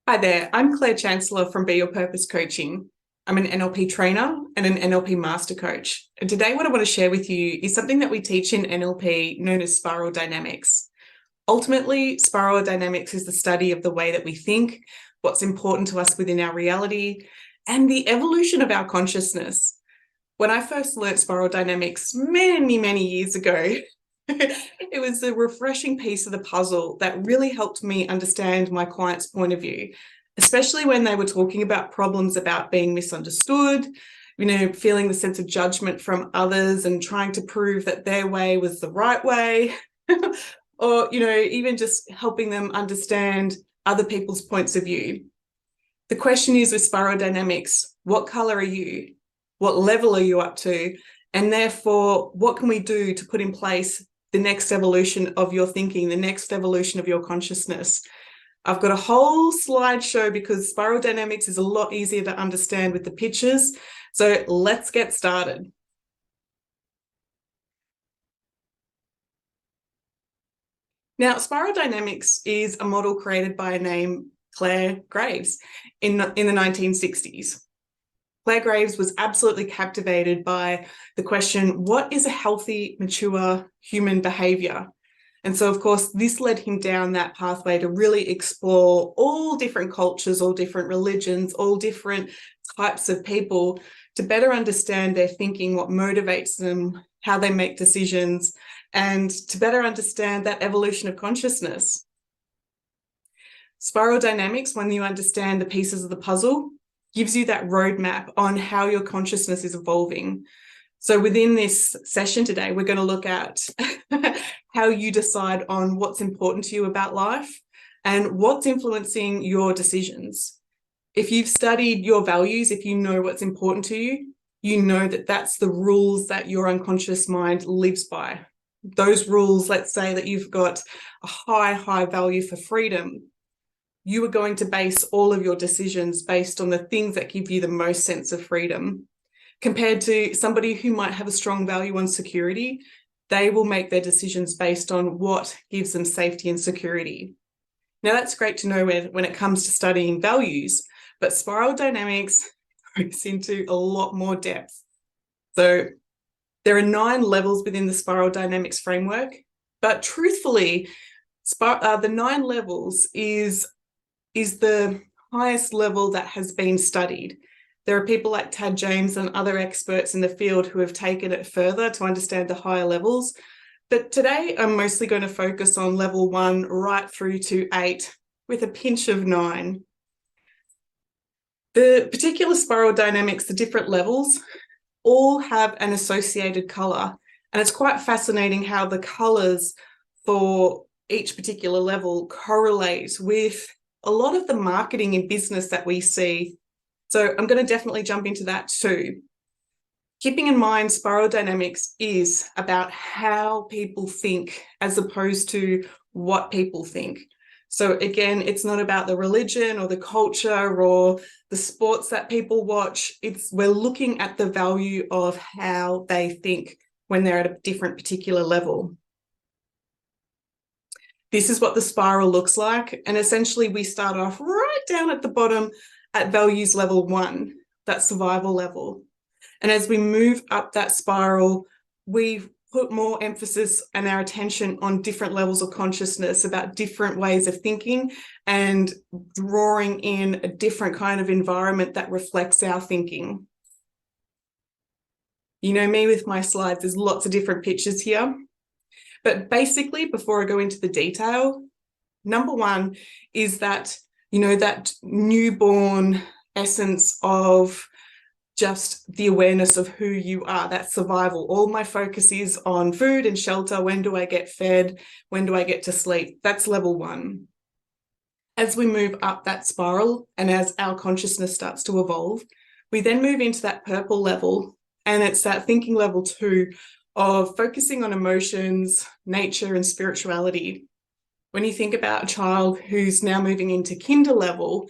Hi there, I'm Claire Chancellor from Be Your Purpose Coaching. I'm an NLP trainer and an NLP master coach. And today what I want to share with you is something that we teach in NLP known as spiral dynamics. Ultimately, spiral dynamics is the study of the way that we think, what's important to us within our reality, and the evolution of our consciousness. When I first learnt spiral dynamics many years ago, it was a refreshing piece of the puzzle that really helped me understand my client's point of view, especially when they were talking about problems about being misunderstood, feeling the sense of judgment from others and trying to prove that their way was the right way, or, even just helping them understand other people's points of view. The question is with spiral dynamics, what color are you? What level are you up to? And therefore, what can we do to put in place the next evolution of your thinking, the next evolution of your consciousness? I've got a whole slideshow because spiral dynamics is a lot easier to understand with the pictures. So let's get started. Now, spiral dynamics is a model created by a named Claire Graves in the 1960s. Claire Graves was absolutely captivated by the question, what is a healthy, mature human behavior? And so, of course, this led him down that pathway to really explore all different cultures, all different religions, all different types of people to better understand their thinking, what motivates them, how they make decisions, and to better understand that evolution of consciousness. Spiral dynamics, when you understand the pieces of the puzzle, gives you that roadmap on how your consciousness is evolving. So within this session today, we're going to look at how you decide on what's important to you about life and what's influencing your decisions. If you've studied your values, if you know what's important to you, you know that that's the rules that your unconscious mind lives by. Those rules, let's say that you've got a high value for freedom. You are going to base all of your decisions based on the things that give you the most sense of freedom. Compared to somebody who might have a strong value on security, they will make their decisions based on what gives them safety and security. Now, that's great to know when it comes to studying values, but spiral dynamics goes into a lot more depth. So there are 9 levels within the spiral dynamics framework, but truthfully, the 9 levels is the highest level that has been studied. There are people like Tad James and other experts in the field who have taken it further to understand the higher levels. But today I'm mostly going to focus on level 1 right through to 8 with a pinch of 9. The particular spiral dynamics, the different levels, all have an associated color. And it's quite fascinating how the colors for each particular level correlate with a lot of the marketing in business that we see. So I'm going to definitely jump into that too. Keeping in mind, spiral dynamics is about how people think as opposed to what people think. So again, it's not about the religion or the culture or the sports that people watch. We're looking at the value of how they think when they're at a different particular level. This is what the spiral looks like. And essentially we start off right down at the bottom at values level 1, that survival level. And as we move up that spiral, we put more emphasis and our attention on different levels of consciousness, about different ways of thinking and drawing in a different kind of environment that reflects our thinking. You know me with my slides, there's lots of different pictures here. But basically, before I go into the detail, number 1 is that, that newborn essence of just the awareness of who you are, that survival. All my focus is on food and shelter. When do I get fed? When do I get to sleep? That's level 1. As we move up that spiral and as our consciousness starts to evolve, we then move into that purple level, and it's that thinking level 2 of focusing on emotions, nature, and spirituality. When you think about a child who's now moving into kinder level,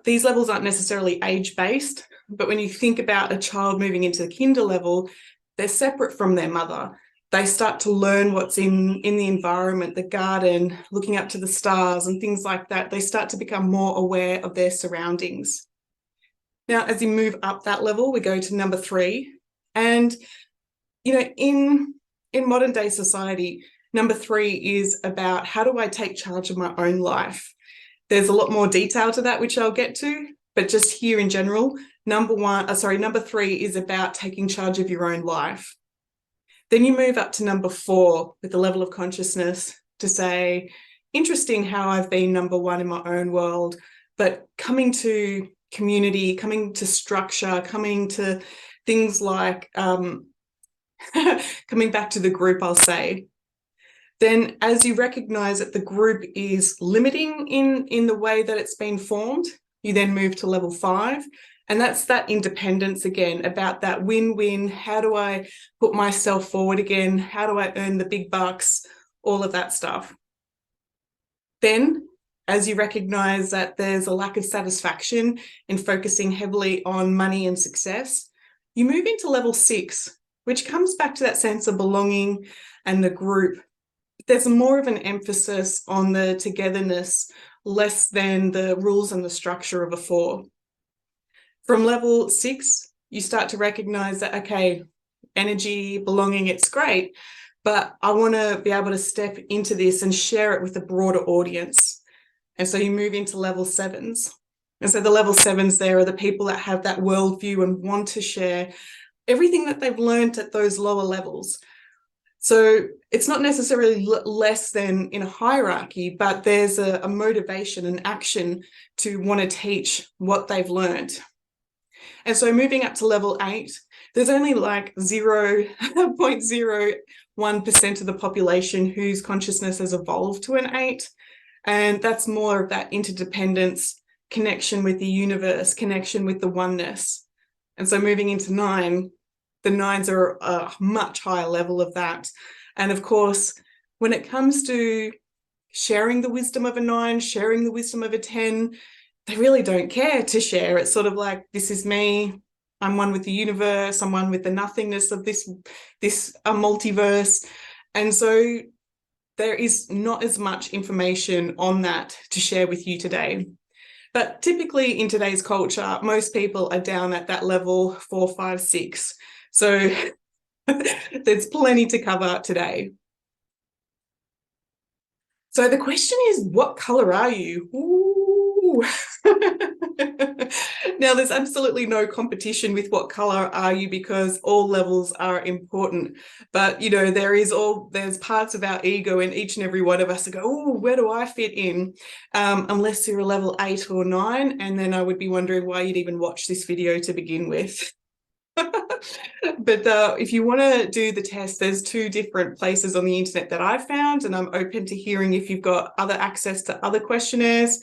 these levels aren't necessarily age-based, but when you think about a child moving into the kinder level, they're separate from their mother. They start to learn what's in the environment, the garden, looking up to the stars and things like that. They start to become more aware of their surroundings. Now, as you move up that level, we go to number 3. And, you know, in modern day society, number 3 is about how do I take charge of my own life? There's a lot more detail to that, which I'll get to, but just here in general, number 3 is about taking charge of your own life. Then you move up to number 4 with the level of consciousness to say, interesting how I've been number 1 in my own world, but coming to community, coming to structure, coming to things like coming back to the group, I'll say. Then as you recognize that the group is limiting in the way that it's been formed, you then move to level 5. And that's that independence again, about that win-win. How do I put myself forward again? How do I earn the big bucks? All of that stuff. Then, as you recognize that there's a lack of satisfaction in focusing heavily on money and success, you move into level 6, which comes back to that sense of belonging and the group. There's more of an emphasis on the togetherness, less than the rules and the structure of a 4. From level 6, you start to recognize that, okay, energy, belonging, it's great, but I want to be able to step into this and share it with a broader audience. And so you move into level 7s. And so the level 7s there are the people that have that worldview and want to share everything that they've learned at those lower levels. So it's not necessarily less than in a hierarchy, but there's a motivation and action to want to teach what they've learned. And so moving up to level 8, there's only like 0.01% of the population whose consciousness has evolved to an 8. And that's more of that interdependence, connection with the universe, connection with the oneness. And so moving into 9, the 9s are a much higher level of that. And of course, when it comes to sharing the wisdom of a 9, sharing the wisdom of a 10, they really don't care to share. It's sort of like, this is me, I'm one with the universe, I'm one with the nothingness of this multiverse. And so there is not as much information on that to share with you today. But typically in today's culture, most people are down at that level 4, 5, 6. So there's plenty to cover today. So the question is, what color are you? Ooh. Now, there's absolutely no competition with what color are you, because all levels are important. But, you know, there's parts of our ego in each and every one of us that go, oh, where do I fit in? Unless you're a level 8 or 9, and then I would be wondering why you'd even watch this video to begin with. But if you want to do the test, there's 2 different places on the internet that I've found, and I'm open to hearing if you've got other access to other questionnaires.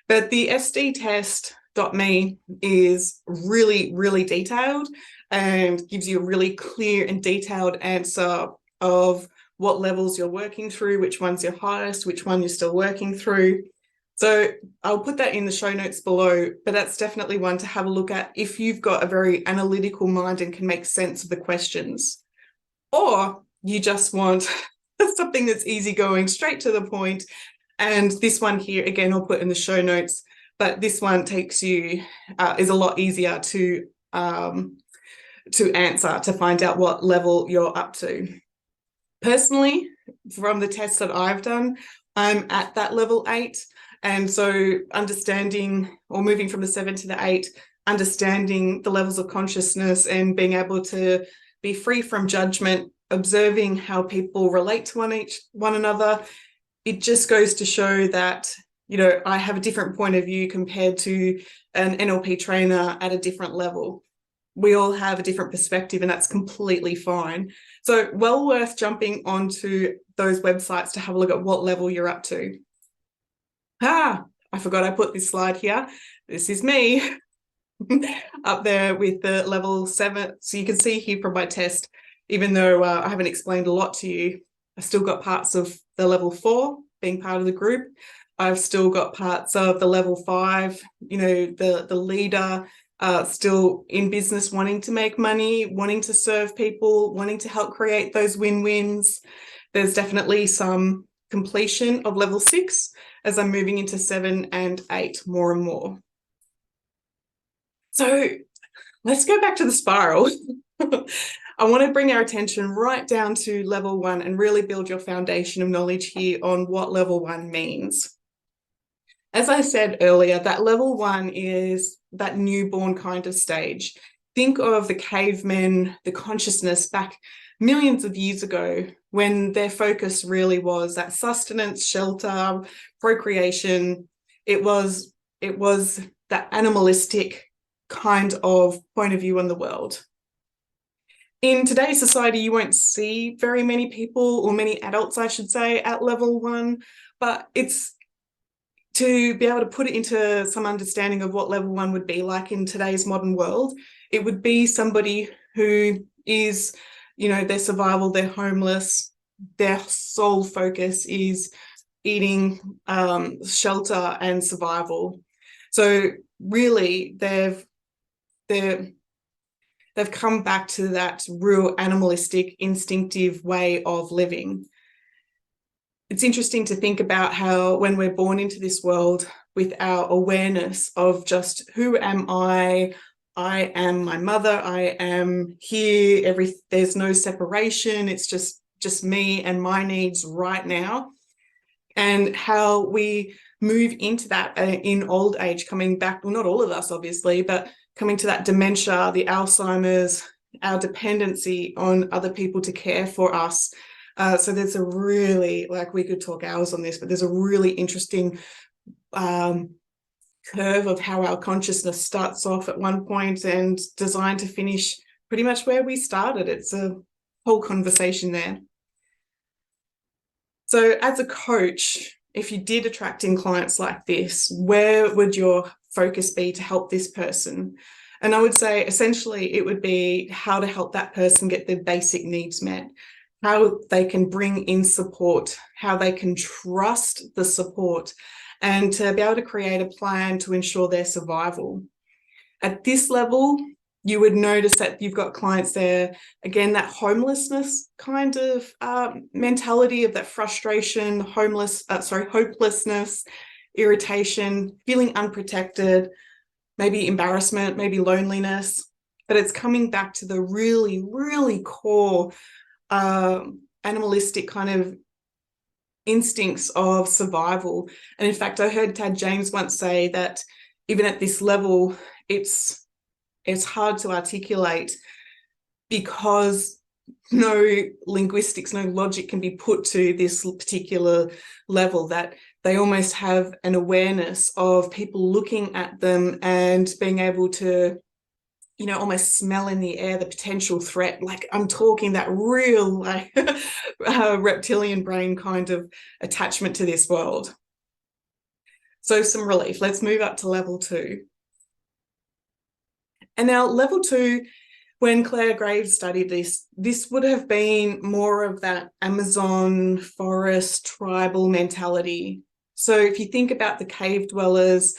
But the sdtest.me is really, really detailed and gives you a really clear and detailed answer of what levels you're working through, which one's your highest, which one you're still working through. So I'll put that in the show notes below, but that's definitely one to have a look at if you've got a very analytical mind and can make sense of the questions. Or you just want something that's easygoing, straight to the point. And this one here, again, I'll put in the show notes, but this one takes you, is a lot easier to answer, to find out what level you're up to. Personally, from the tests that I've done, I'm at that level 8. And so understanding, or moving from the 7 to the 8, understanding the levels of consciousness and being able to be free from judgment, observing how people relate to one another, it just goes to show that, you know, I have a different point of view compared to an NLP trainer at a different level. We all have a different perspective, and that's completely fine. So well worth jumping onto those websites to have a look at what level you're up to. I forgot I put this slide here. This is me up there with the level 7. So you can see here from my test, even though I haven't explained a lot to you, I've still got parts of the level 4 being part of the group. I've still got parts of the level 5, you know, the leader, still in business, wanting to make money, wanting to serve people, wanting to help create those win-wins. There's definitely some completion of level 6 as I'm moving into 7 and 8 more and more. So let's go back to the spiral. I want to bring our attention right down to level 1 and really build your foundation of knowledge here on what level 1 means. As I said earlier, that level 1 is that newborn kind of stage. Think of the cavemen, the consciousness back millions of years ago, when their focus really was that sustenance, shelter, procreation. It was that animalistic kind of point of view on the world. In today's society, you won't see very many people, or many adults, I should say, at level 1, but it's to be able to put it into some understanding of what level 1 would be like in today's modern world. It would be somebody who is, their survival, they're homeless, their sole focus is eating, shelter and survival. So really they've come back to that real animalistic, instinctive way of living. It's interesting to think about how when we're born into this world with our awareness of just who am I am my mother, I am here, there's no separation, it's just me and my needs right now, and how we move into that in old age, coming back, well, not all of us obviously, but coming to that dementia, the Alzheimer's, our dependency on other people to care for us. So there's a really, we could talk hours on this, but there's a really interesting curve of how our consciousness starts off at one point and designed to finish pretty much where we started. It's a whole conversation there. So as a coach, if you did attract in clients like this, where would your focus be to help this person? And I would say essentially it would be how to help that person get their basic needs met, how they can bring in support, how they can trust the support, and to be able to create a plan to ensure their survival. At this level, you would notice that you've got clients there, again, that homelessness kind of mentality of that frustration, hopelessness, irritation, feeling unprotected, maybe embarrassment, maybe loneliness, but it's coming back to the really, really core animalistic kind of instincts of survival. And in fact, I heard Tad James once say that even at this level, it's hard to articulate because no linguistics, no logic can be put to this particular level, that they almost have an awareness of people looking at them and being able to, almost smell in the air the potential threat. Like I'm talking that real reptilian brain kind of attachment to this world. So some relief. Let's move up to level 2. And now level 2, when Claire Graves studied this would have been more of that Amazon forest tribal mentality. So if you think about the cave dwellers,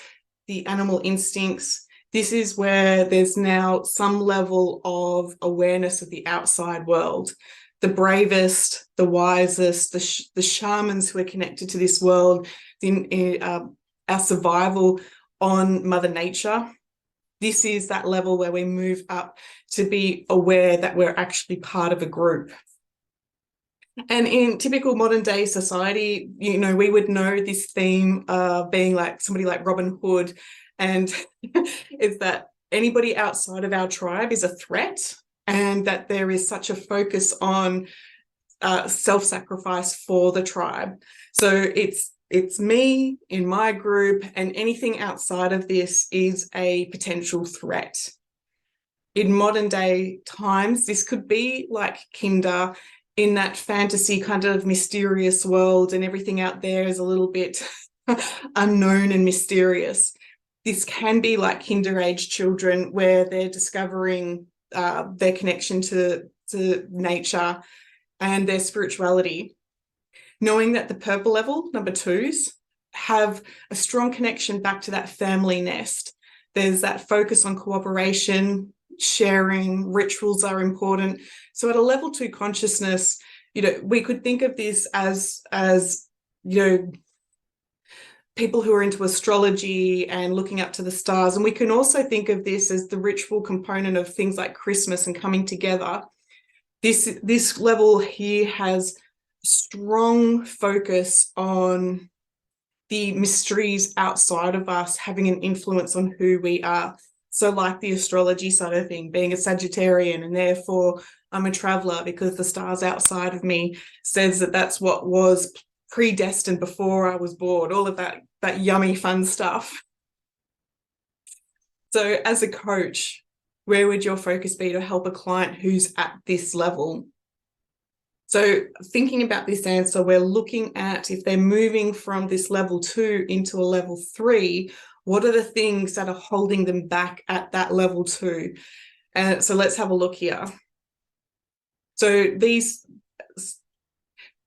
the animal instincts, this is where there's now some level of awareness of the outside world. The bravest, the wisest, the shamans who are connected to this world, our survival on Mother Nature. This is that level where we move up to be aware that we're actually part of a group. And in typical modern day society, we would know this theme being like somebody like Robin Hood, and is that anybody outside of our tribe is a threat, and that there is such a focus on self-sacrifice for the tribe. So it's me in my group, and anything outside of this is a potential threat. In modern day times, this could be like Kinder, in that fantasy kind of mysterious world, and everything out there is a little bit unknown and mysterious. This can be like kinder-age children, where they're discovering their connection to nature and their spirituality. Knowing that the purple level, number 2s, have a strong connection back to that family nest. There's that focus on cooperation, sharing, rituals are important. So at a level 2 consciousness, we could think of this as people who are into astrology and looking up to the stars. And we can also think of this as the ritual component of things like Christmas and coming together. This level here has strong focus on the mysteries outside of us having an influence on who we are. So like the astrology side of thing, being a Sagittarian, and therefore I'm a traveler because the stars outside of me says that that's what was predestined before I was born, all of that yummy fun stuff. So as a coach, where would your focus be to help a client who's at this level? So thinking about this answer, we're looking at if they're moving from this level 2 into a level 3, what are the things that are holding them back at that level 2? And so let's have a look here. So these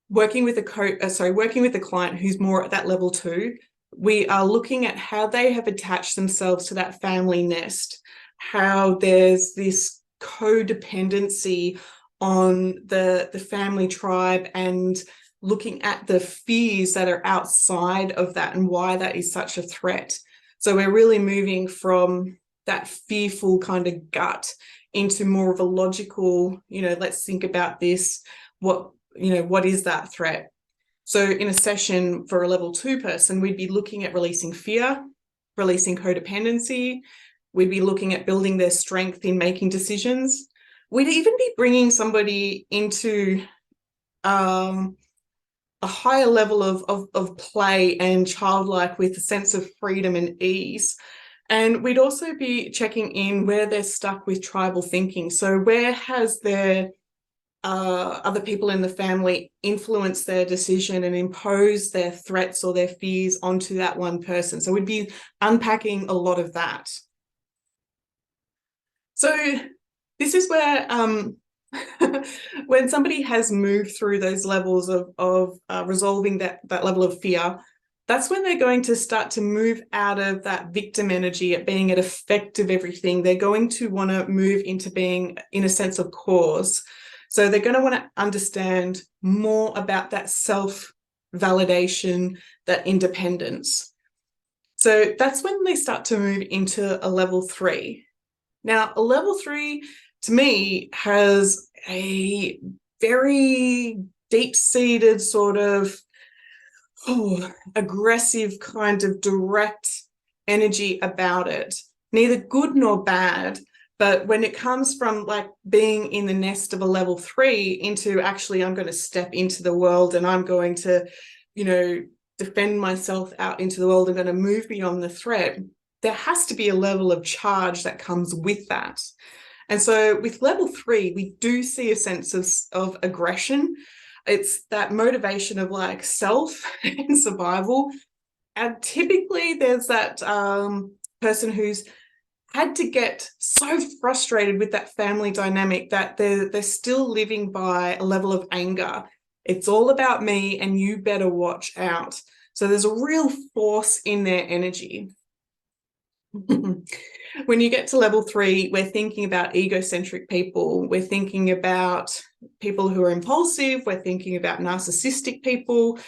working with a client who's more at that level 2, we are looking at how they have attached themselves to that family nest, how there's this codependency on the family tribe, and looking at the fears that are outside of that and why that is such a threat. So we're really moving from that fearful kind of gut into more of a logical, let's think about this. What is that threat? So in a session for a level 2 person, we'd be looking at releasing fear, releasing codependency. We'd be looking at building their strength in making decisions. We'd even be bringing somebody into a higher level of play and childlike with a sense of freedom and ease. And we'd also be checking in where they're stuck with tribal thinking. So where has their other people in the family influence their decision and impose their threats or their fears onto that one person? So we'd be unpacking a lot of that. So this is where when somebody has moved through those levels of resolving that level of fear, that's when they're going to start to move out of that victim energy at being at effect of everything. They're going to want to move into being in a sense of cause. So they're going to want to understand more about that self-validation, that independence. So that's when they start to move into a level 3. Now, a level 3 to me has a very deep-seated sort of aggressive kind of direct energy about it, neither good nor bad. But when it comes from like being in the nest of a level 3 into actually, I'm going to step into the world and I'm going to, defend myself out into the world, I'm going to move beyond the threat, there has to be a level of charge that comes with that. And so with level 3, we do see a sense of aggression. It's that motivation of like self and survival. And typically there's that person who's had to get so frustrated with that family dynamic that they're still living by a level of anger. It's all about me and you better watch out. So there's a real force in their energy. When you get to level 3, we're thinking about egocentric people. We're thinking about people who are impulsive. We're thinking about narcissistic people,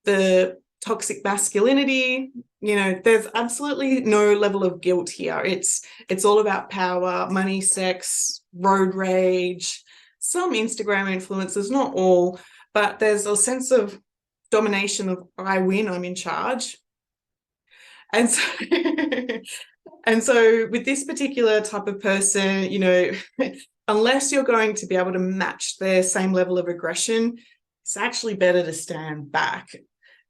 the toxic masculinity. There's absolutely no level of guilt here. It's all about power, money, sex, road rage, some Instagram influencers, not all, but there's a sense of domination of I win, I'm in charge. And so and so with this particular type of person, unless you're going to be able to match their same level of aggression, it's actually better to stand back.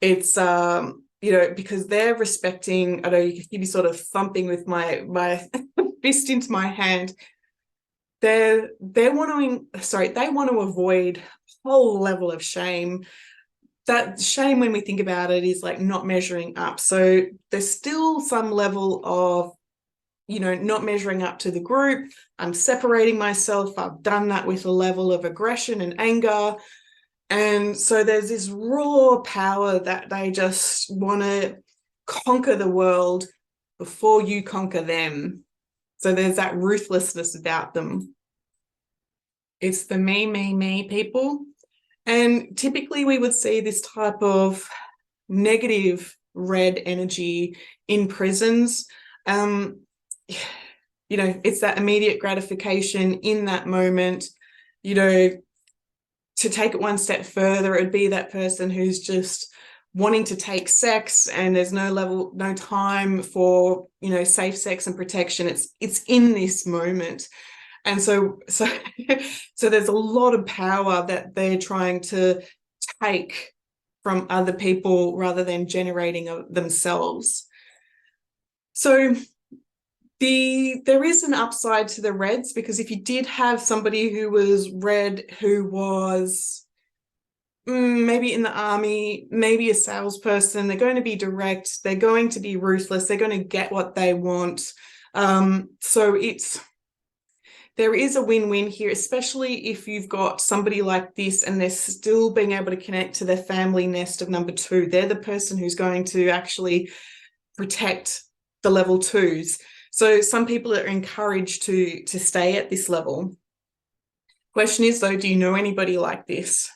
It's because they're respecting, I know you can hear me sort of thumping with my fist into my hand. They want to avoid a whole level of shame. That shame, when we think about it, is like not measuring up. So there's still some level of, not measuring up to the group. I'm separating myself. I've done that with a level of aggression and anger. And so there's this raw power that they just want to conquer the world before you conquer them. So there's that ruthlessness about them. It's the me people. And typically we would see this type of negative red energy in prisons. It's that immediate gratification in that moment. To take it one step further, it'd be that person who's just wanting to take sex, and there's no time for, safe sex and protection. It's in this moment. And so there's a lot of power that they're trying to take from other people rather than generating themselves. So there is an upside to the reds, because if you did have somebody who was red, who was maybe in the army, maybe a salesperson, they're going to be direct, they're going to be ruthless, they're going to get what they want. So there is a win-win here, especially if you've got somebody like this and they're still being able to connect to their family nest of number 2. They're the person who's going to actually protect the level 2s. So some people are encouraged to stay at this level. Question is, though, do you know anybody like this?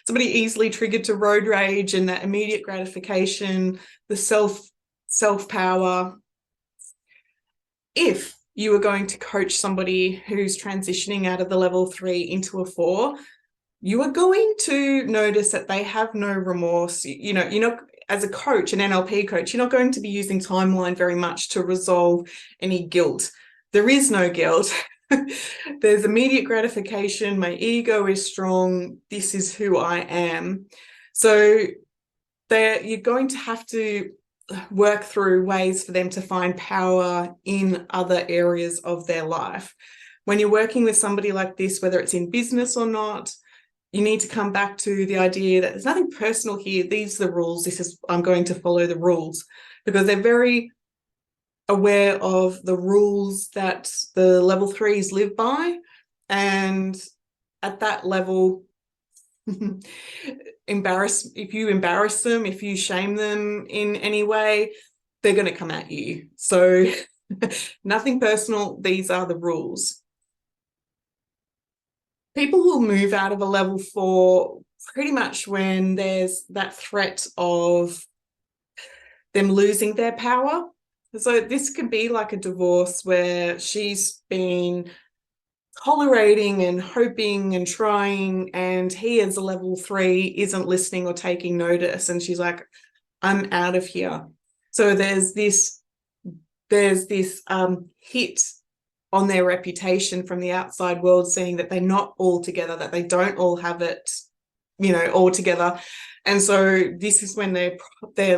Somebody easily triggered to road rage and that immediate gratification, the self-power. If you are going to coach somebody who's transitioning out of the level 3 into a 4, you are going to notice that they have no remorse. You're not, as a coach, an NLP coach, you're not going to be using timeline very much to resolve any guilt. There is no guilt. There's immediate gratification. My ego is strong. This is who I am. So you're going to have to work through ways for them to find power in other areas of their life. When you're working with somebody like this, whether it's in business or not, you need to come back to the idea that there's nothing personal here. These are the rules. I'm going to follow the rules, because they're very aware of the rules that the level 3s live by. And at that level, if you embarrass them, if you shame them in any way, they're going to come at you. So nothing personal. These are the rules. People will move out of a level 4 pretty much when there's that threat of them losing their power. So this could be like a divorce where she's been tolerating and hoping and trying, and he, as a level 3, isn't listening or taking notice, and she's like, I'm out of here. So there's this hit on their reputation from the outside world, seeing that they're not all together, that they don't all have it, all together. And so this is when they're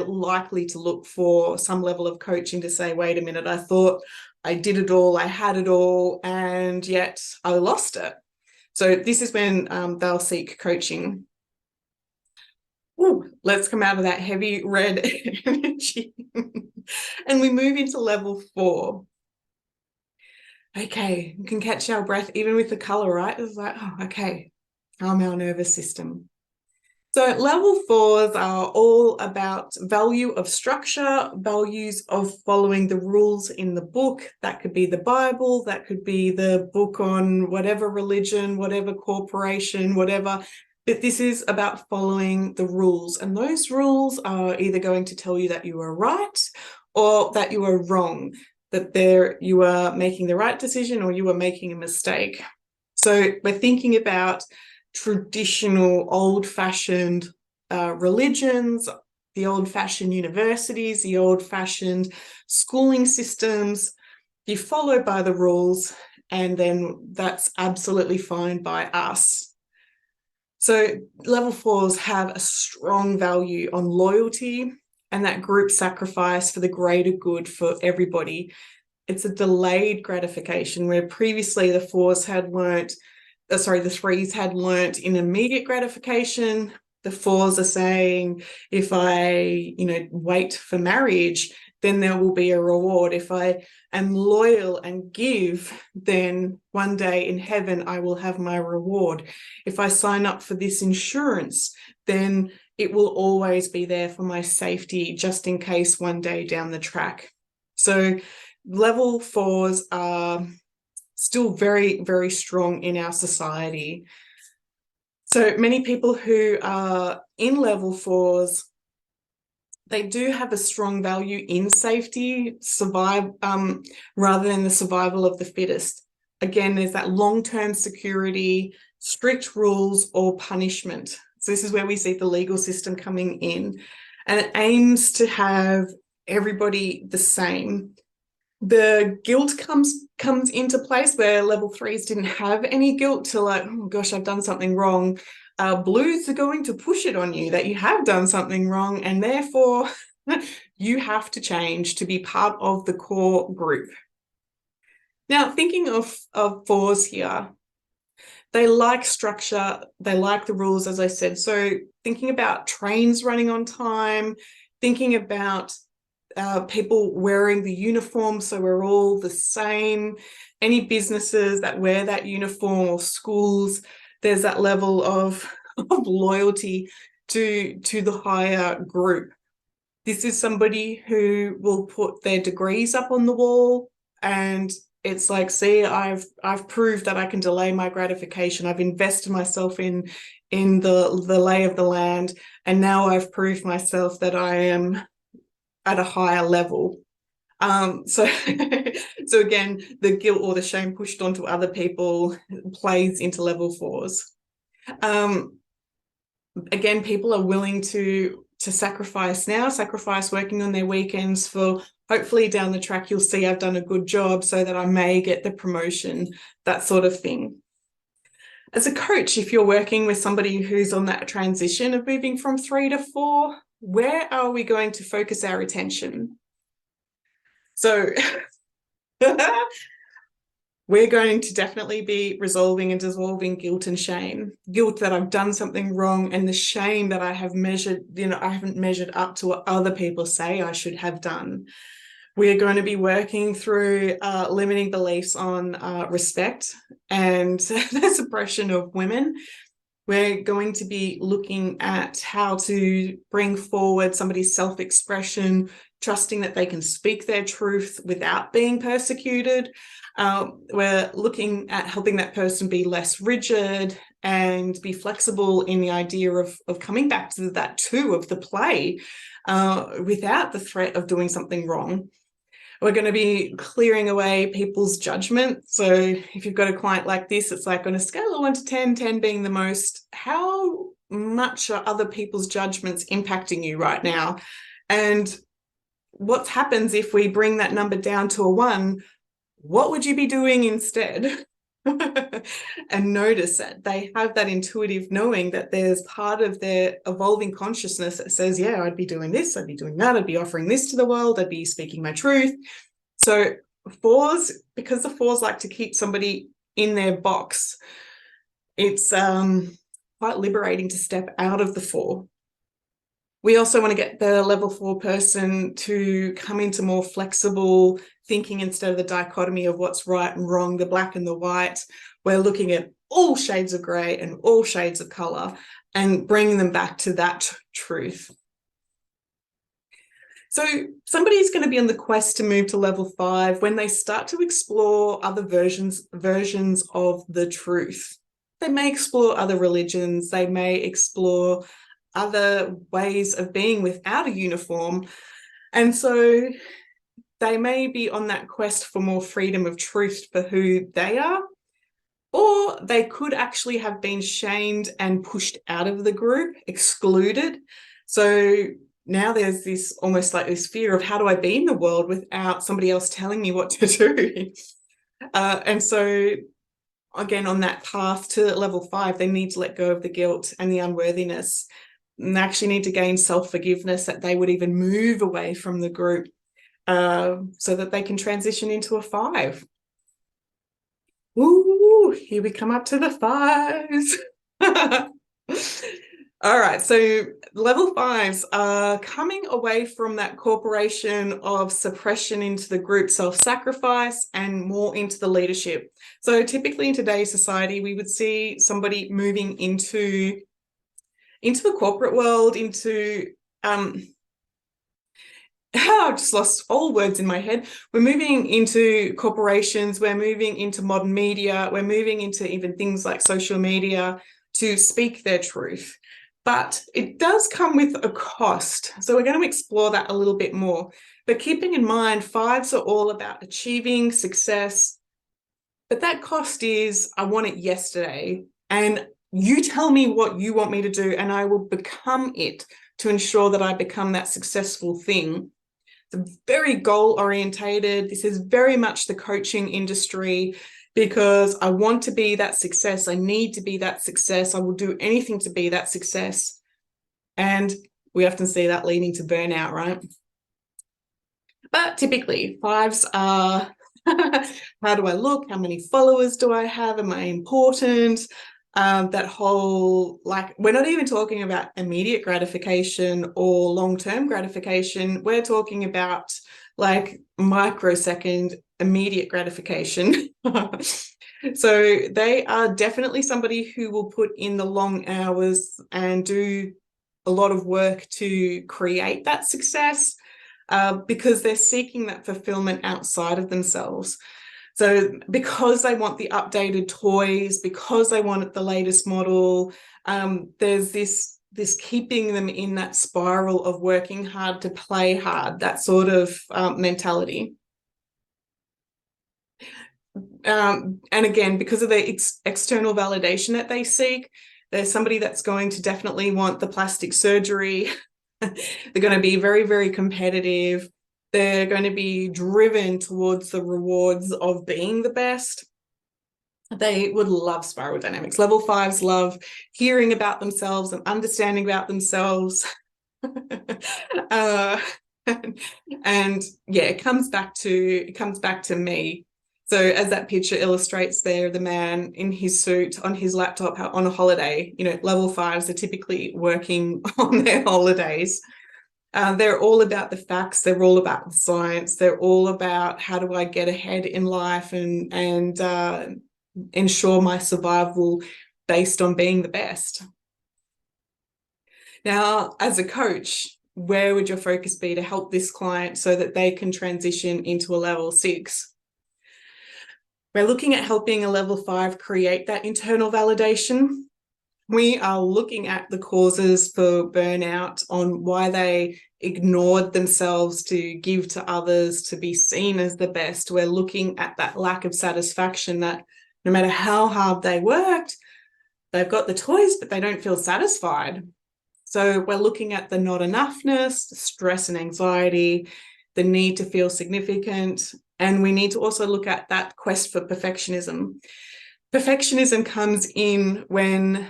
likely to look for some level of coaching to say, wait a minute, I thought I did it all, I had it all, and yet I lost it. So this is when they'll seek coaching. Ooh, let's come out of that heavy red energy and we move into level 4. Okay, we can catch our breath even with the color, right? It's like, oh, okay, calm our nervous system. So level 4s are all about value of structure, values of following the rules in the book. That could be the Bible, that could be the book on whatever religion, whatever corporation, whatever. But this is about following the rules. And those rules are either going to tell you that you are right or that you are wrong, that you are making the right decision or you are making a mistake. So we're thinking about traditional old-fashioned religions, the old-fashioned universities, the old-fashioned schooling systems. You follow by the rules, and then that's absolutely fine by us. So level 4s have a strong value on loyalty and that group sacrifice for the greater good for everybody. It's a delayed gratification, where previously the 3s had learnt in immediate gratification. The 4s are saying, if I, wait for marriage, then there will be a reward. If I am loyal and give, then one day in heaven I will have my reward. If I sign up for this insurance, then it will always be there for my safety, just in case one day down the track. So level 4s are still very, very strong in our society. So many people who are in level 4s, they do have a strong value in safety, rather than the survival of the fittest. Again, there's that long-term security, strict rules, or punishment. So this is where we see the legal system coming in, and it aims to have everybody the same. The guilt comes into place where level 3s didn't have any guilt to, like, oh gosh, I've done something wrong. Blues are going to push it on you that you have done something wrong, and therefore you have to change to be part of the core group. Now, thinking of 4s here, they like structure, they like the rules, as I said. So thinking about trains running on time, thinking about people wearing the uniform so we're all the same. Any businesses that wear that uniform, or schools, there's that level of loyalty to the higher group. This is somebody who will put their degrees up on the wall, and it's like, see, I've proved that I can delay my gratification. I've invested myself in the lay of the land, and now I've proved myself that I am at a higher level. So again, the guilt or the shame pushed onto other people plays into level 4s. Again, people are willing to sacrifice working on their weekends for hopefully down the track you'll see I've done a good job so that I may get the promotion, that sort of thing. As a coach, if you're working with somebody who's on that transition of moving from 3 to 4, where are we going to focus our attention? So we're going to definitely be resolving and dissolving guilt and shame. Guilt that I've done something wrong, and the shame that I have measured, I haven't measured up to what other people say I should have done. We're going to be working through limiting beliefs on respect and the suppression of women. We're going to be looking at how to bring forward somebody's self-expression, trusting that they can speak their truth without being persecuted. We're looking at helping that person be less rigid and be flexible in the idea of coming back to that too of the play without the threat of doing something wrong. We're going to be clearing away people's judgment. So if you've got a client like this, it's like on a scale of 1 to 10, 10 being the most, how much are other people's judgments impacting you right now? And what happens if we bring that number down to a 1? What would you be doing instead? And notice that they have that intuitive knowing that there's part of their evolving consciousness that says, yeah, I'd be doing this, I'd be doing that, I'd be offering this to the world, I'd be speaking my truth. So 4s, because the 4s like to keep somebody in their box, it's quite liberating to step out of the 4. We also want to get the level 4 person to come into more flexible thinking instead of the dichotomy of what's right and wrong, the black and the white. We're looking at all shades of grey and all shades of colour and bringing them back to that truth. So somebody's going to be on the quest to move to level 5 when they start to explore other versions of the truth. They may explore other religions, they may explore other ways of being without a uniform. And so they may be on that quest for more freedom of truth for who they are, or they could actually have been shamed and pushed out of the group, excluded. So now there's this almost like this fear of, how do I be in the world without somebody else telling me what to do? And so again, on that path to level 5, they need to let go of the guilt and the unworthiness, and they actually need to gain self-forgiveness that they would even move away from the group so that they can transition into a 5. Ooh, here we come up to the 5s. All right, so level 5s are coming away from that corporation of suppression into the group self-sacrifice and more into the leadership. So typically in today's society, we would see somebody moving into the corporate world, into I've just lost all words in my head. We're moving into corporations, we're moving into modern media, we're moving into even things like social media to speak their truth. But it does come with a cost. So we're going to explore that a little bit more. But keeping in mind, fives are all about achieving success. But that cost is, I want it yesterday. And you tell me what you want me to do, and I will become it to ensure that I become that successful thing. It's very goal orientated. This is very much the coaching industry because I want to be that success. I need to be that success. I will do anything to be that success. And we often see that leading to burnout, right? But typically, fives are how do I look? How many followers do I have? Am I important? That whole, like, we're not even talking about immediate gratification or long-term gratification. We're talking about like microsecond immediate gratification. So they are definitely somebody who will put in the long hours and do a lot of work to create that success. Because they're seeking that fulfillment outside of themselves. So because they want the updated toys, because they want the latest model, there's this keeping them in that spiral of working hard to play hard, that sort of mentality. And again, because of the external validation that they seek, there's somebody that's going to definitely want the plastic surgery. They're going to be very, very competitive. They're going to be driven towards the rewards of being the best. They would love spiral dynamics. Level fives love hearing about themselves and understanding about themselves. uh, and yeah, it comes back to me. So as that picture illustrates there, the man in his suit on his laptop on a holiday, level fives are typically working on their holidays. They're all about the facts. They're all about the science. They're all about how do I get ahead in life and ensure my survival based on being the best. Now, as a coach, where would your focus be to help this client so that they can transition into a level 6? We're looking at helping a level 5 create that internal validation. We are looking at the causes for burnout, on why they ignored themselves to give to others, to be seen as the best. We're looking at that lack of satisfaction, that no matter how hard they worked, they've got the toys, but they don't feel satisfied. So we're looking at the not enoughness, stress and anxiety, the need to feel significant. And we need to also look at that quest for perfectionism. Perfectionism comes in when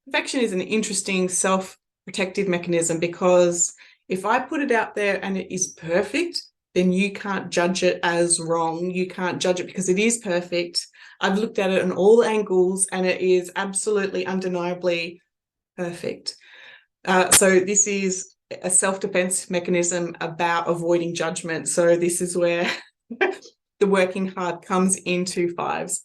perfection is an interesting self-protective mechanism, because if I put it out there and it is perfect, then you can't judge it as wrong. You can't judge it because it is perfect. I've looked at it on all angles and it is absolutely undeniably perfect. So this is a self-defense mechanism about avoiding judgment. So this is where the working hard comes into fives.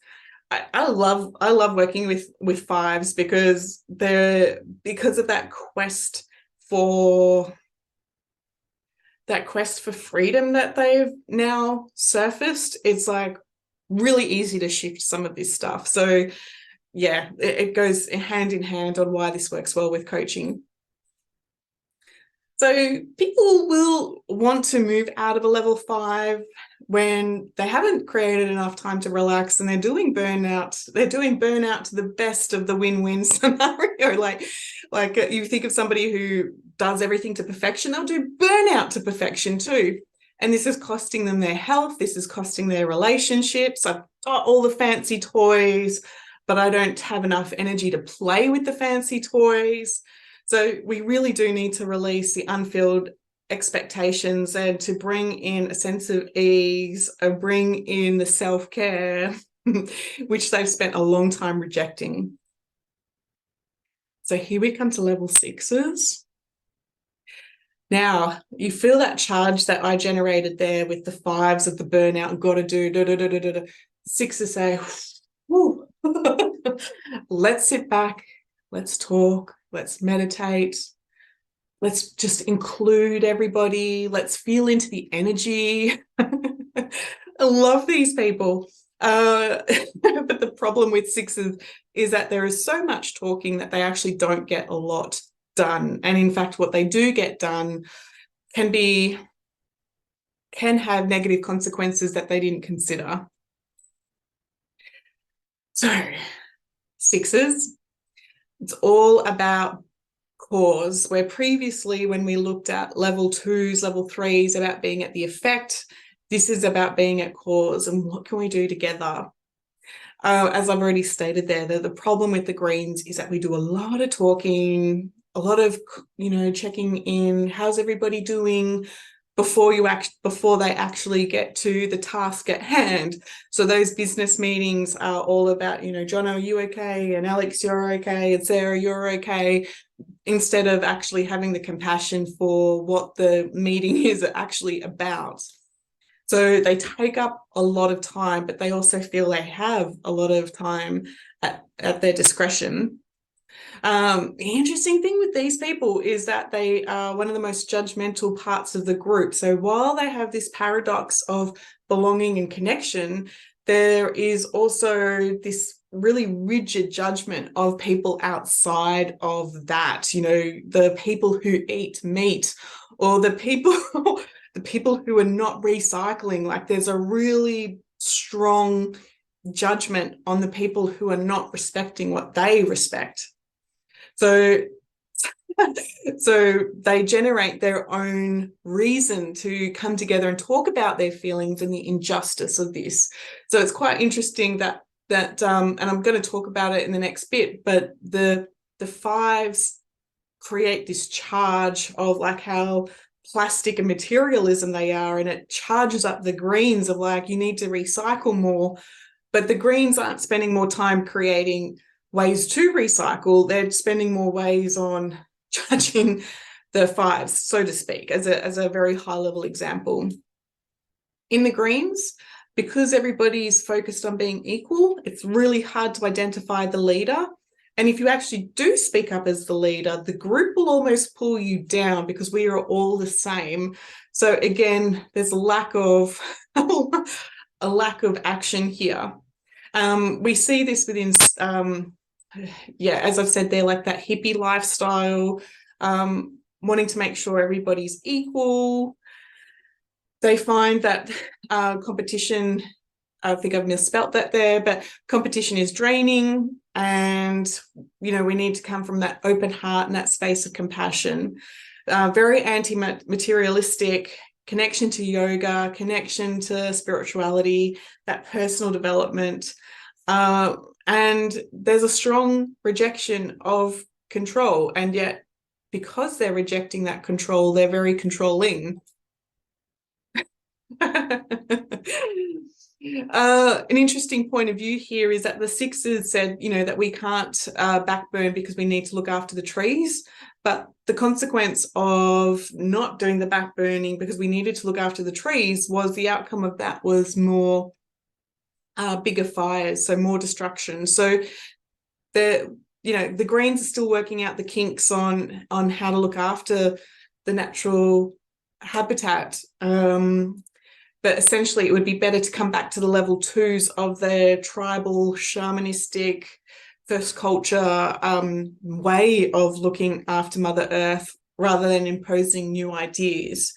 I love working with fives because of that quest for freedom that they've now surfaced. It's like really easy to shift some of this stuff. So yeah, it goes hand in hand on why this works well with coaching. So people will want to move out of a level 5 when they haven't created enough time to relax and they're doing burnout. They're doing burnout to the best of the win-win scenario. Like you think of somebody who does everything to perfection, they'll do burnout to perfection too. And this is costing them their health. This is costing their relationships. I've got all the fancy toys, but I don't have enough energy to play with the fancy toys. So we really do need to release the unfilled expectations and to bring in a sense of ease, and bring in the self-care, which they've spent a long time rejecting. So here we come to level 6s. Now, you feel that charge that I generated there with the 5s of the burnout and got to do, 6s say, whoo, let's sit back, let's talk, let's meditate, let's just include everybody. Let's feel into the energy. I love these people. But the problem with sixes is that there is so much talking that they actually don't get a lot done. And in fact, what they do get done can have negative consequences that they didn't consider. So sixes, it's all about cause, where previously when we looked at level 2s, level 3s, about being at the effect, this is about being at cause and what can we do together. As I've already stated there, the problem with the greens is that we do a lot of talking, a lot of, checking in, how's everybody doing, before they actually get to the task at hand. So those business meetings are all about, John, are you okay? And Alex, you're okay. And Sarah, you're okay. Instead of actually having the compassion for what the meeting is actually about. So they take up a lot of time, but they also feel they have a lot of time at their discretion. The interesting thing with these people is that they are one of the most judgmental parts of the group. So while they have this paradox of belonging and connection, there is also this really rigid judgment of people outside of that, the people who eat meat, or the people the people who are not recycling. Like, there's a really strong judgment on the people who are not respecting what they respect. So they generate their own reason to come together and talk about their feelings and the injustice of this. So it's quite interesting that and I'm going to talk about it in the next bit, but the fives create this charge of like how plastic and materialism they are, and it charges up the greens of like, you need to recycle more. But the greens aren't spending more time creating ways to recycle. They're spending more ways on judging the fives, so to speak, as a very high level example. In the greens, because everybody's focused on being equal, it's really hard to identify the leader. And if you actually do speak up as the leader, the group will almost pull you down because we are all the same. So again, there's a lack of action here. We see this within, as I've said, they're like that hippie lifestyle, wanting to make sure everybody's equal. They find that competition, I think I've misspelt that there, but competition is draining, and, we need to come from that open heart and that space of compassion. Very anti-materialistic, connection to yoga, connection to spirituality, that personal development. And there's a strong rejection of control. And yet, because they're rejecting that control, they're very controlling. An interesting point of view here is that the sixes said, that we can't backburn because we need to look after the trees. But the consequence of not doing the backburning because we needed to look after the trees was the outcome of that was more bigger fires, so more destruction. So the greens are still working out the kinks on how to look after the natural habitat. But essentially, it would be better to come back to the level 2s of their tribal, shamanistic, first culture way of looking after Mother Earth rather than imposing new ideas.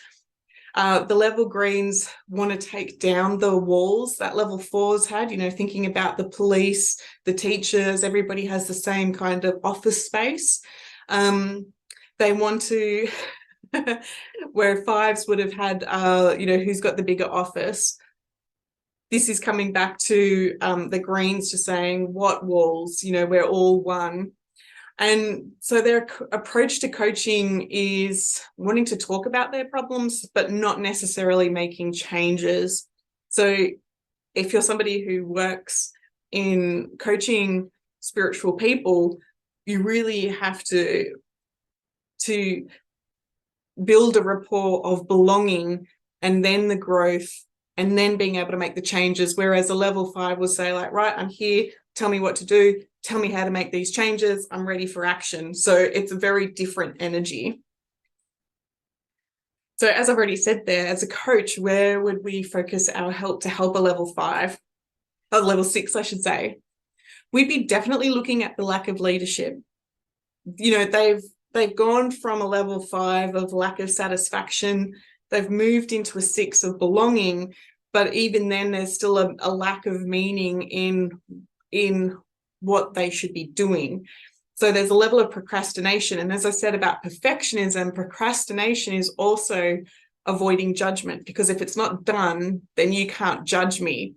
The level greens want to take down the walls that level 4s had, thinking about the police, the teachers, everybody has the same kind of office space. They want to... where 5s would have had, who's got the bigger office. This is coming back to the greens just saying, what walls? We're all one. And so their approach to coaching is wanting to talk about their problems, but not necessarily making changes. So if you're somebody who works in coaching spiritual people, you really have to build a rapport of belonging, and then the growth, and then being able to make the changes. Whereas a level 5 will say like, right, I'm here, tell me what to do, tell me how to make these changes, I'm ready for action. So it's a very different energy. So as I've already said there, as a coach, where would we focus our help to help a level 5, or level 6, I should say? We'd be definitely looking at the lack of leadership. They've gone from a level 5 of lack of satisfaction. They've moved into a 6 of belonging, but even then there's still a lack of meaning in what they should be doing. So there's a level of procrastination. And as I said about perfectionism, procrastination is also avoiding judgment, because if it's not done, then you can't judge me.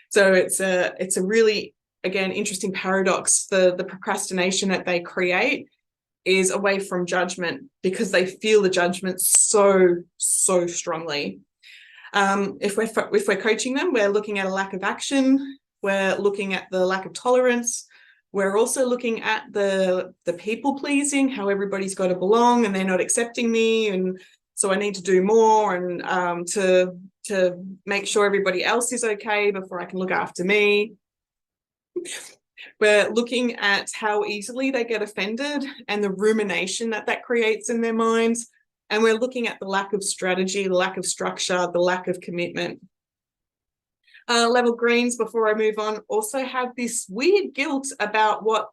So it's a really, again, interesting paradox. The procrastination that they create is away from judgment, because they feel the judgment so strongly. If we're coaching them, we're looking at a lack of action. We're looking at the lack of tolerance. We're also looking at the people pleasing, how everybody's got to belong and they're not accepting me, and so I need to do more and to make sure everybody else is okay before I can look after me. We're looking at how easily they get offended and the rumination that creates in their minds. And we're looking at the lack of strategy, the lack of structure, the lack of commitment. Level greens, before I move on, also have this weird guilt about what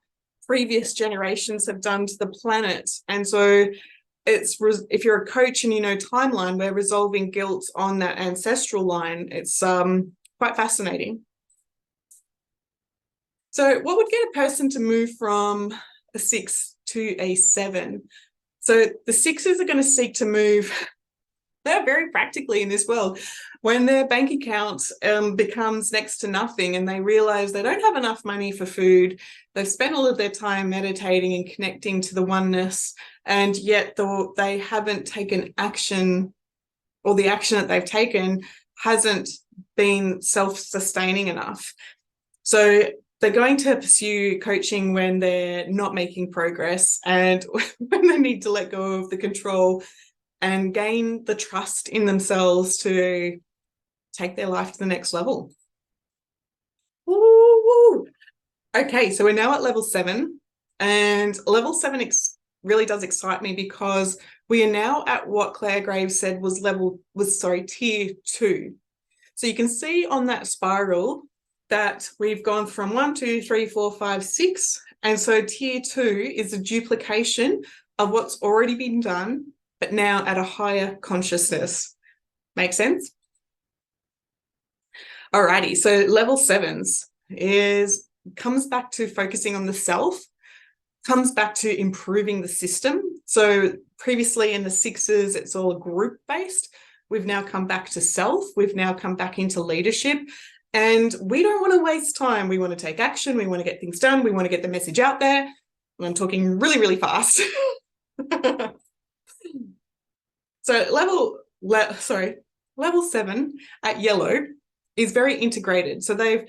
previous generations have done to the planet. And so if you're a coach and you know timeline, we're resolving guilt on that ancestral line. It's quite fascinating. So what would get a person to move from a 6 to a 7? So the 6s are going to seek to move, they're very practically in this world, when their bank account becomes next to nothing and they realize they don't have enough money for food, they've spent all of their time meditating and connecting to the oneness, and yet they haven't taken action, or the action that they've taken hasn't been self-sustaining enough. So they're going to pursue coaching when they're not making progress and when they need to let go of the control and gain the trust in themselves to take their life to the next level. Woo-woo. Okay, so we're now at level 7, and level 7 really does excite me, because we are now at what Claire Graves said was tier 2. So you can see on that spiral that we've gone from 1, 2, 3, 4, 5, 6. And so tier 2 is a duplication of what's already been done, but now at a higher consciousness. Make sense? Alrighty, so level 7s comes back to focusing on the self, comes back to improving the system. So previously in the 6s, it's all group-based. We've now come back to self. We've now come back into leadership. And we don't want to waste time. We want to take action. We want to get things done. We want to get the message out there. And I'm talking really, really fast. So level 7 at yellow is very integrated. So they've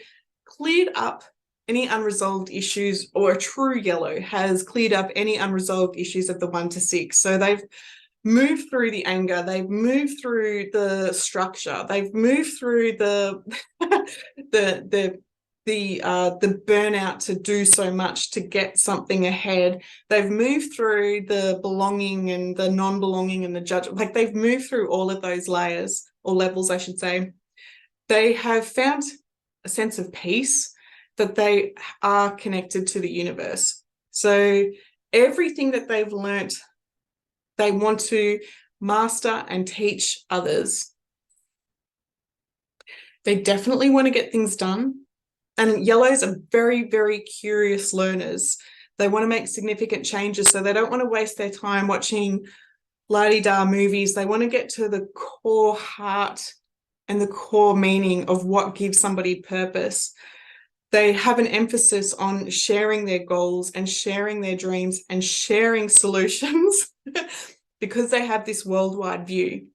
cleared up any unresolved issues, or a true yellow has cleared up any unresolved issues of the 1 to 6. So they've moved through the anger, they've moved through the structure, they've moved through the burnout to do so much to get something ahead. They've moved through the belonging and the non-belonging and the judgment. Like, they've moved through all of those layers, or levels, I should say. They have found a sense of peace, that they are connected to the universe. So everything that they've learnt, they want to master and teach others. They definitely want to get things done. And yellows are very, very curious learners. They want to make significant changes, so they don't want to waste their time watching la-di-da movies. They want to get to the core heart and the core meaning of what gives somebody purpose. They have an emphasis on sharing their goals and sharing their dreams and sharing solutions because they have this worldwide view.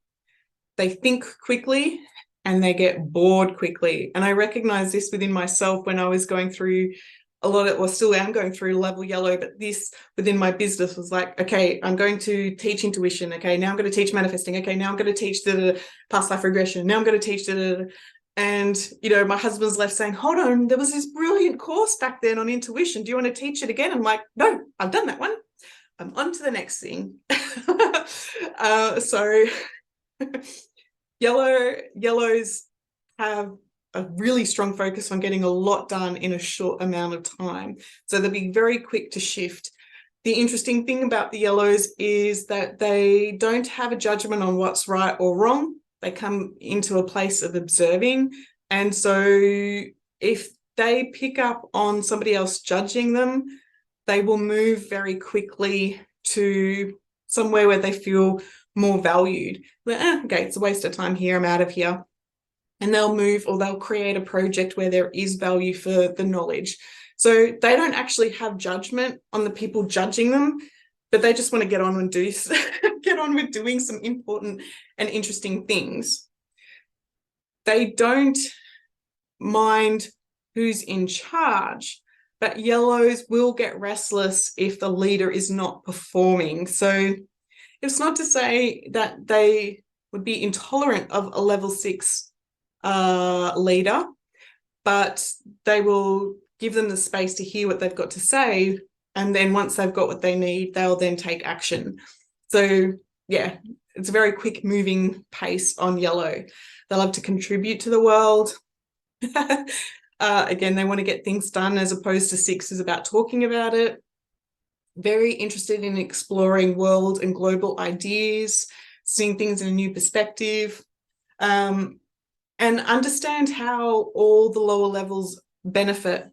They think quickly and they get bored quickly. And I recognize this within myself when I was going through a lot of, or still am going through level yellow, but this within my business was like, okay, I'm going to teach intuition. Okay, now I'm going to teach manifesting. Okay, now I'm going to teach the past life regression. Now I'm going to teach and, you know, my husband's left saying, hold on, there was this brilliant course back then on intuition. Do you want to teach it again? I'm like, no, I've done that one. I'm on to the next thing. So Yellows have a really strong focus on getting a lot done in a short amount of time. So they'll be very quick to shift. The interesting thing about the yellows is that they don't have a judgment on what's right or wrong. They come into a place of observing. And so if they pick up on somebody else judging them, they will move very quickly to somewhere where they feel more valued. Okay, it's a waste of time here, I'm out of here. And they'll move, or they'll create a project where there is value for the knowledge. So they don't actually have judgment on the people judging them, but they just want to get on and get on with doing some important and interesting things. They don't mind who's in charge, but yellows will get restless if the leader is not performing. So it's not to say that they would be intolerant of a level 6 leader, but they will give them the space to hear what they've got to say. And then once they've got what they need, they'll then take action. So yeah, it's a very quick moving pace on yellow. They love to contribute to the world. Again, they want to get things done, as opposed to 6 is about talking about it. Very interested in exploring world and global ideas, seeing things in a new perspective, and understand how all the lower levels benefit.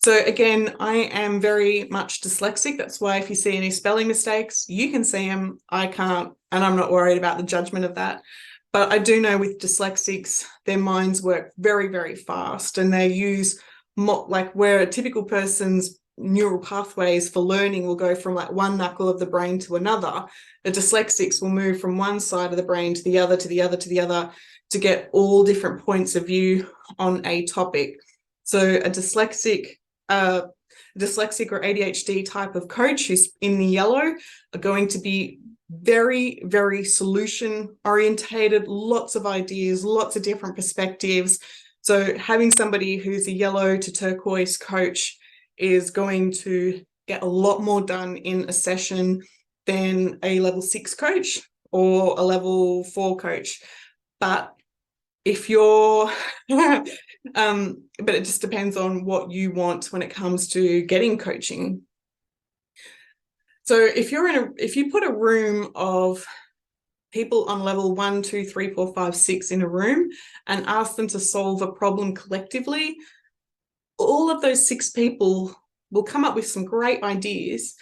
So again, I am very much dyslexic. That's why if you see any spelling mistakes, you can see them, I can't, and I'm not worried about the judgment of that. But I do know with dyslexics, their minds work very, very fast, and they use like where a typical person's neural pathways for learning will go from like one knuckle of the brain to another. The dyslexics will move from one side of the brain to the other, to the other, to the other, to get all different points of view on a topic. So a dyslexic or ADHD type of coach who's in the yellow are going to be very, very solution orientated, lots of ideas, lots of different perspectives. So having somebody who's a yellow to turquoise coach is going to get a lot more done in a session than a level 6 coach or a level 4 coach. But if you're but it just depends on what you want when it comes to getting coaching. So if you put a room of people on level 1, 2, 3, 4, 5, 6 in a room and ask them to solve a problem collectively, all of those 6 people will come up with some great ideas,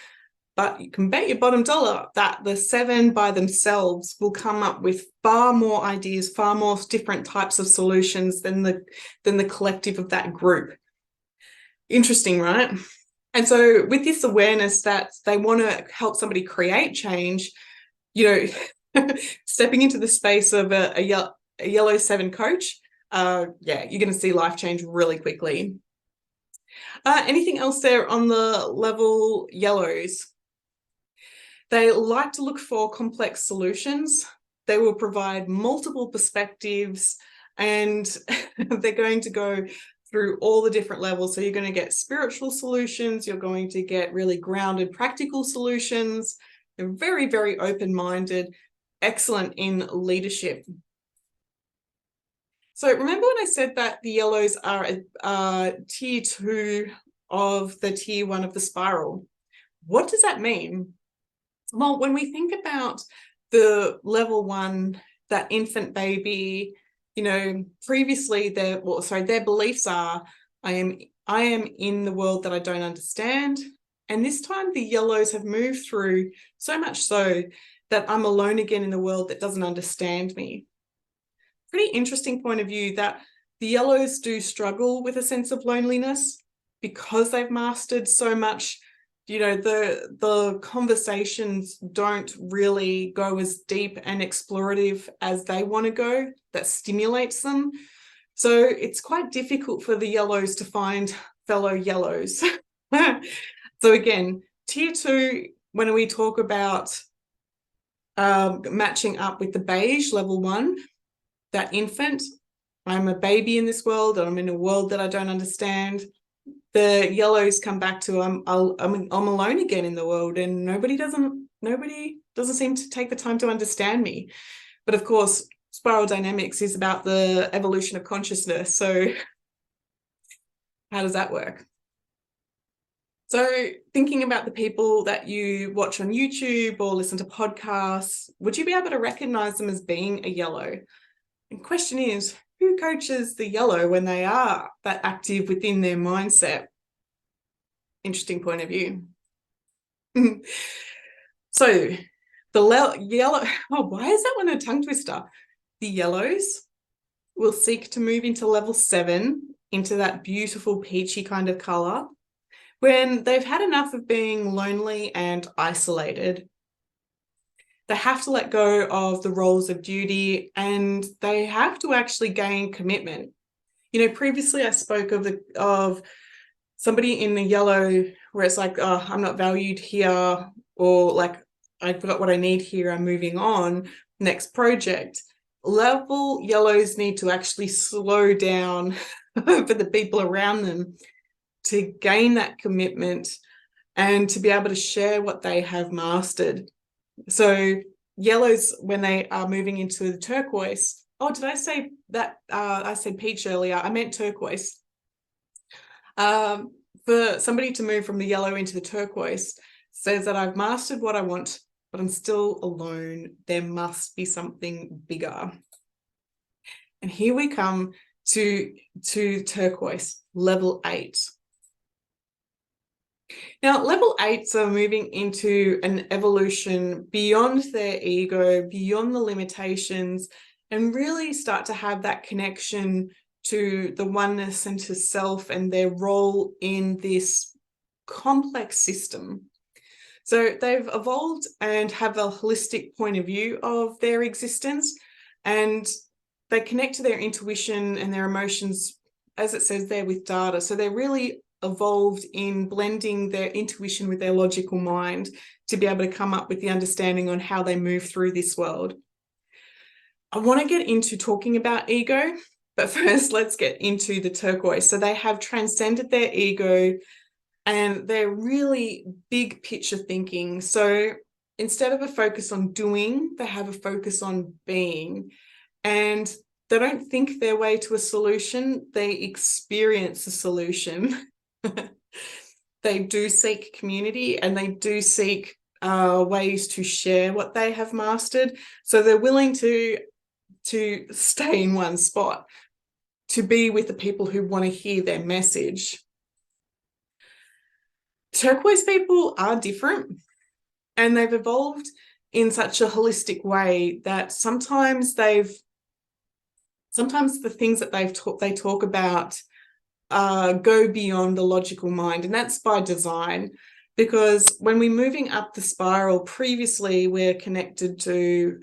but you can bet your bottom dollar that the 7 by themselves will come up with far more ideas, far more different types of solutions than the collective of that group. Interesting, right? And so with this awareness that they want to help somebody create change, stepping into the space of a yellow 7 coach, yeah, you're going to see life change really quickly. Anything else there on the level yellows? They like to look for complex solutions. They will provide multiple perspectives, and they're going to go through all the different levels. So you're going to get spiritual solutions. You're going to get really grounded, practical solutions. They're very, very open-minded, excellent in leadership. So remember when I said that the yellows are tier 2 of the tier 1 of the spiral? What does that mean? Well, when we think about the level 1, that infant baby, previously their beliefs are, I am in the world that I don't understand. And this time the yellows have moved through so much so that I'm alone again in the world that doesn't understand me. Pretty interesting point of view that the yellows do struggle with a sense of loneliness because they've mastered so much. The conversations don't really go as deep and explorative as they want to go. That stimulates them. So it's quite difficult for the yellows to find fellow yellows. So again, tier 2, when we talk about matching up with the beige, level 1, that infant, I'm a baby in this world, and I'm in a world that I don't understand. The yellows come back to I'm alone again in the world, and nobody doesn't seem to take the time to understand me. But of course, spiral dynamics is about the evolution of consciousness. So how does that work? So thinking about the people that you watch on YouTube or listen to podcasts, would you be able to recognize them as being a yellow? And question is, who coaches the yellow when they are that active within their mindset? Interesting point of view. So the yellow, oh, why is that one a tongue twister? The yellows will seek to move into level 7, into that beautiful peachy kind of color, when they've had enough of being lonely and isolated. They have to let go of the roles of duty, and they have to actually gain commitment. You know, previously I spoke of somebody in the yellow where it's like, oh, I'm not valued here, or like, I forgot what I need here, I'm moving on, next project. Level yellows need to actually slow down for the people around them to gain that commitment and to be able to share what they have mastered. So yellows, when they are moving into the turquoise, oh, did I say that? I said peach earlier, I meant turquoise. For somebody to move from the yellow into the turquoise says that I've mastered what I want, but I'm still alone. There must be something bigger. And here we come to turquoise, level 8. Now, level 8s are moving into an evolution beyond their ego, beyond the limitations, and really start to have that connection to the oneness and to self and their role in this complex system. So they've evolved and have a holistic point of view of their existence, and they connect to their intuition and their emotions, as it says there, with data. So they're really evolved in blending their intuition with their logical mind to be able to come up with the understanding on how they move through this world. I want to get into talking about ego, but first let's get into the turquoise. So they have transcended their ego and they're really big picture thinking. So instead of a focus on doing, they have a focus on being. And they don't think their way to a solution, they experience a solution. They do seek community and they do seek ways to share what they have mastered. So they're willing to stay in one spot, to be with the people who want to hear their message. Turquoise people are different, and they've evolved in such a holistic way that sometimes the things that they talk about go beyond the logical mind, and that's by design. Because when we're moving up the spiral, previously we're connected to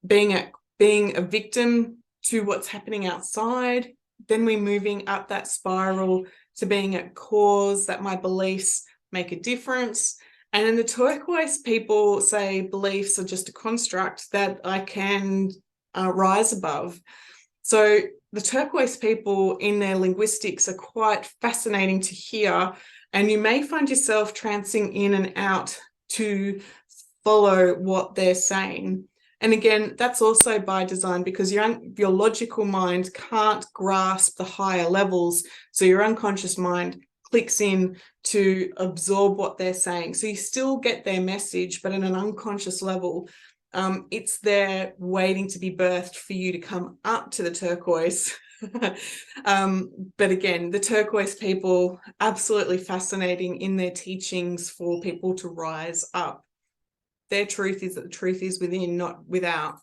being a victim to what's happening outside. Then we're moving up that spiral to being a cause, that my beliefs make a difference. And then the turquoise people say beliefs are just a construct that I can rise above. So the turquoise people in their linguistics are quite fascinating to hear, and you may find yourself trancing in and out to follow what they're saying. And again, that's also by design, because your logical mind can't grasp the higher levels. So your unconscious mind clicks in to absorb what they're saying. So you still get their message, but at an unconscious level, it's there waiting to be birthed for you to come up to the turquoise. But again, the turquoise people, absolutely fascinating in their teachings for people to rise up. Their truth is that the truth is within, not without.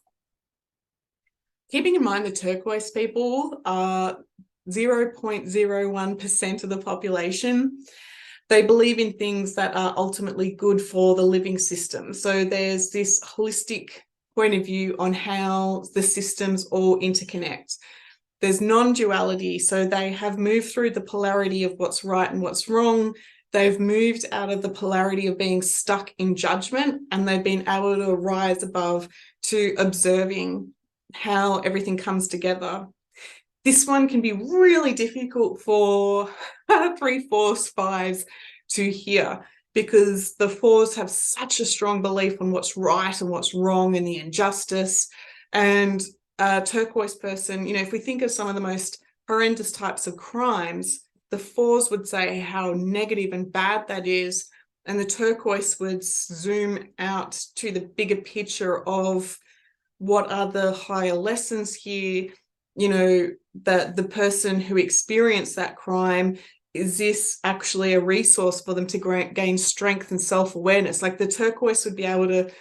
Keeping in mind the turquoise people are 0.01% of the population. They believe in things that are ultimately good for the living system. So there's this holistic point of view on how the systems all interconnect. There's non-duality. So they have moved through the polarity of what's right and what's wrong. They've moved out of the polarity of being stuck in judgment, and they've been able to rise above to observing how everything comes together. This one can be really difficult for 3, 4s, 5s to hear, because the fours have such a strong belief on what's right and what's wrong and the injustice. And a turquoise person, if we think of some of the most horrendous types of crimes, the fours would say how negative and bad that is, and the turquoise would zoom out to the bigger picture of what are the higher lessons here, that the person who experienced that crime, is this actually a resource for them to gain strength and self-awareness? Like the turquoise would be able to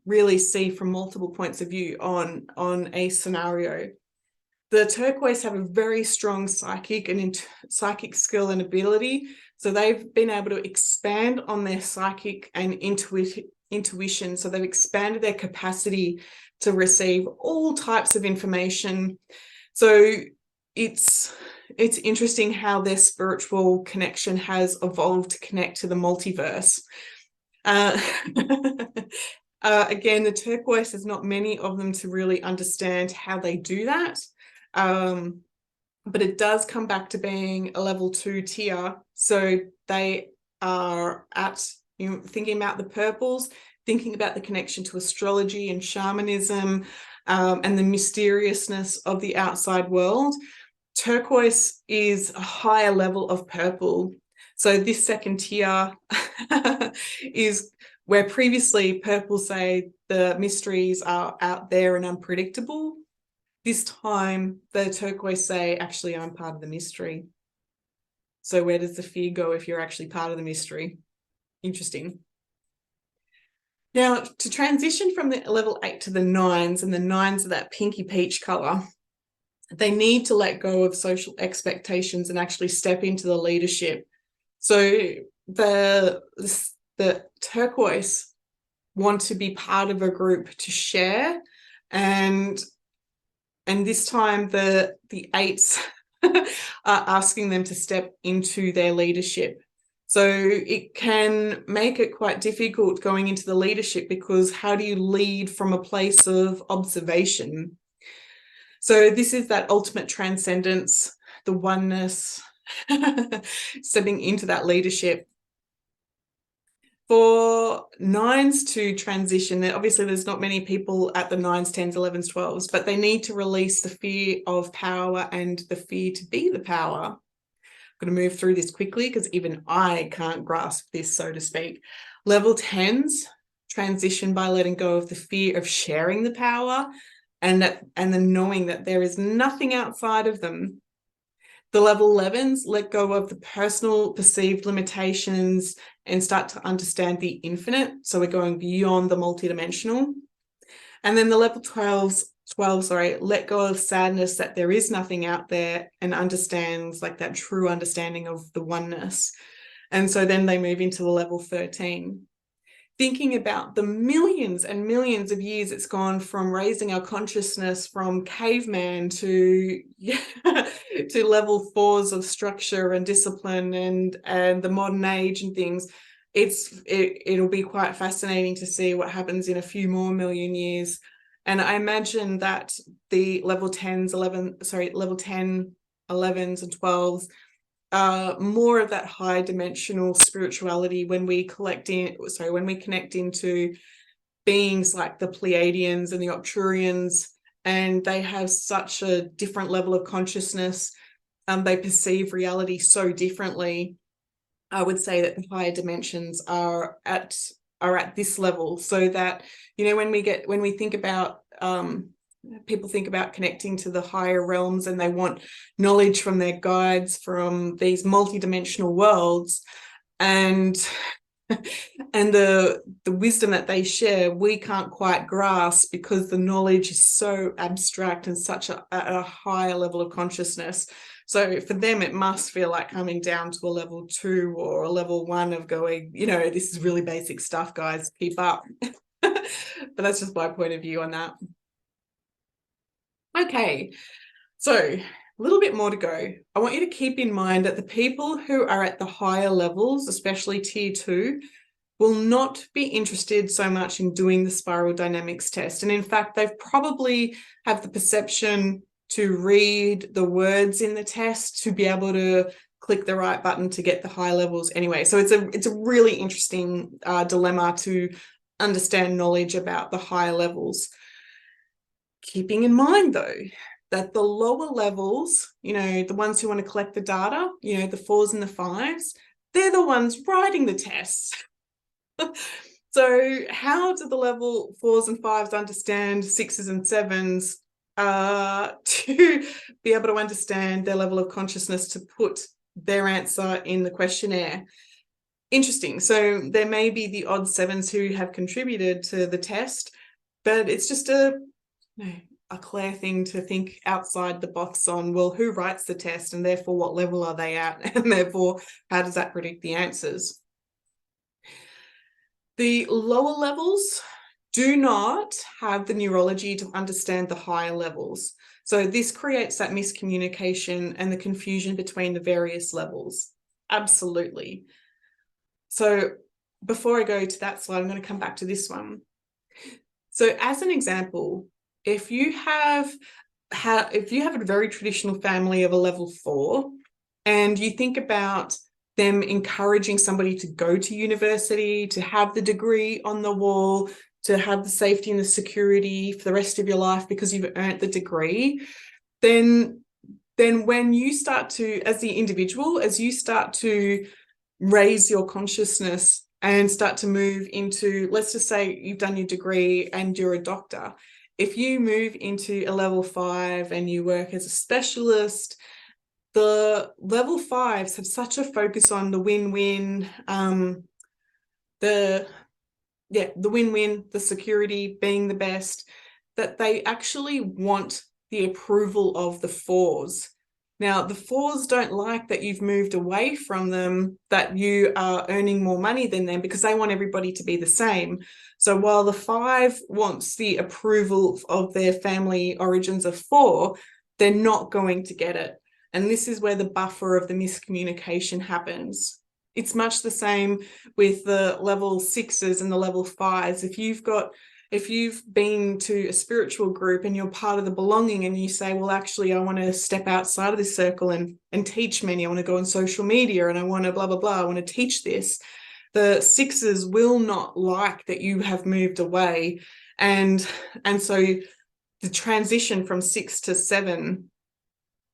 really see from multiple points of view on a scenario. The turquoise have a very strong psychic skill and ability. So they've been able to expand on their psychic and intuition. So they've expanded their capacity to receive all types of information. So it's interesting how their spiritual connection has evolved to connect to the multiverse. Again, the turquoise, there's not many of them to really understand how they do that. But it does come back to being a level 2 tier. So they are thinking about the purples, thinking about the connection to astrology and shamanism, and the mysteriousness of the outside world. Turquoise is a higher level of purple. So this second tier is where previously purple say the mysteries are out there and unpredictable. This time the turquoise say, actually, I'm part of the mystery. So where does the fear go if you're actually part of the mystery? Interesting. Now, to transition from the level 8 to the 9s, and the 9s are that pinky peach color, they need to let go of social expectations and actually step into the leadership. So the turquoise want to be part of a group to share, and this time the 8s are asking them to step into their leadership. So it can make it quite difficult going into the leadership, because how do you lead from a place of observation? So this is that ultimate transcendence, the oneness, stepping into that leadership. For 9s to transition, obviously there's not many people at the 9s, 10s, 11s, 12s, but they need to release the fear of power and the fear to be the power. I'm going to move through this quickly because even I can't grasp this, so to speak. Level 10s transition by letting go of the fear of sharing the power and the knowing that there is nothing outside of them. The level 11s let go of the personal perceived limitations and start to understand the infinite. So we're going beyond the multidimensional. And then the level 12s, let go of sadness that there is nothing out there, and understands like that true understanding of the oneness. And so then they move into the level 13. Thinking about the millions and millions of years it's gone from raising our consciousness from caveman to to level 4s of structure and discipline and the modern age and things. It'll be quite fascinating to see what happens in a few more million years. And I imagine that the level 10, 11s and 12s, more of that high dimensional spirituality when we connect into beings like the Pleiadians and the Arcturians, and they have such a different level of consciousness. They perceive reality so differently. I would say that the higher dimensions are at this level, so that when we think about people think about connecting to the higher realms and they want knowledge from their guides from these multidimensional worlds, and the wisdom that they share we can't quite grasp because the knowledge is so abstract and such a higher level of consciousness. So for them it must feel like coming down to a level 2 or a level 1 of going, this is really basic stuff, guys, keep up. But that's just my point of view on that. Okay, so a little bit more to go. I want you to keep in mind that the people who are at the higher levels, especially tier 2, will not be interested so much in doing the spiral dynamics test. And in fact, they've probably have the perception to read the words in the test to be able to click the right button to get the high levels anyway. So it's a really interesting dilemma to understand knowledge about the higher levels. Keeping in mind, though, that the lower levels, the ones who want to collect the data, the 4s and the 5s, they're the ones writing the tests. So how do the level 4s and 5s understand 6s and 7s to be able to understand their level of consciousness to put their answer in the questionnaire? Interesting. So there may be the odd 7s who have contributed to the test, but it's just a clear thing to think outside the box on, well, who writes the test and therefore what level are they at? And therefore, how does that predict the answers? The lower levels do not have the neurology to understand the higher levels. So this creates that miscommunication and the confusion between the various levels. Absolutely. So before I go to that slide, I'm going to come back to this one. So as an example, if you have a very traditional family of a level 4, and you think about them encouraging somebody to go to university, to have the degree on the wall, to have the safety and the security for the rest of your life because you've earned the degree, then when you start to, as the individual, as you start to raise your consciousness and start to move into, let's just say you've done your degree and you're a doctor. If you move into a level 5 and you work as a specialist, the level 5s have such a focus on the win-win, the win-win, the security, being the best, that they actually want the approval of the 4s. Now, the 4s don't like that you've moved away from them, that you are earning more money than them, because they want everybody to be the same. So while the 5 wants the approval of their family origins of 4, they're not going to get it. And this is where the buffer of the miscommunication happens. It's much the same with the level 6s and the level 5s. If you've been to a spiritual group and you're part of the belonging and you say, well, actually, I want to step outside of this circle and teach many, I want to go on social media and I want to blah, blah, blah, I want to teach this. The 6s will not like that you have moved away. And so the transition from 6 to 7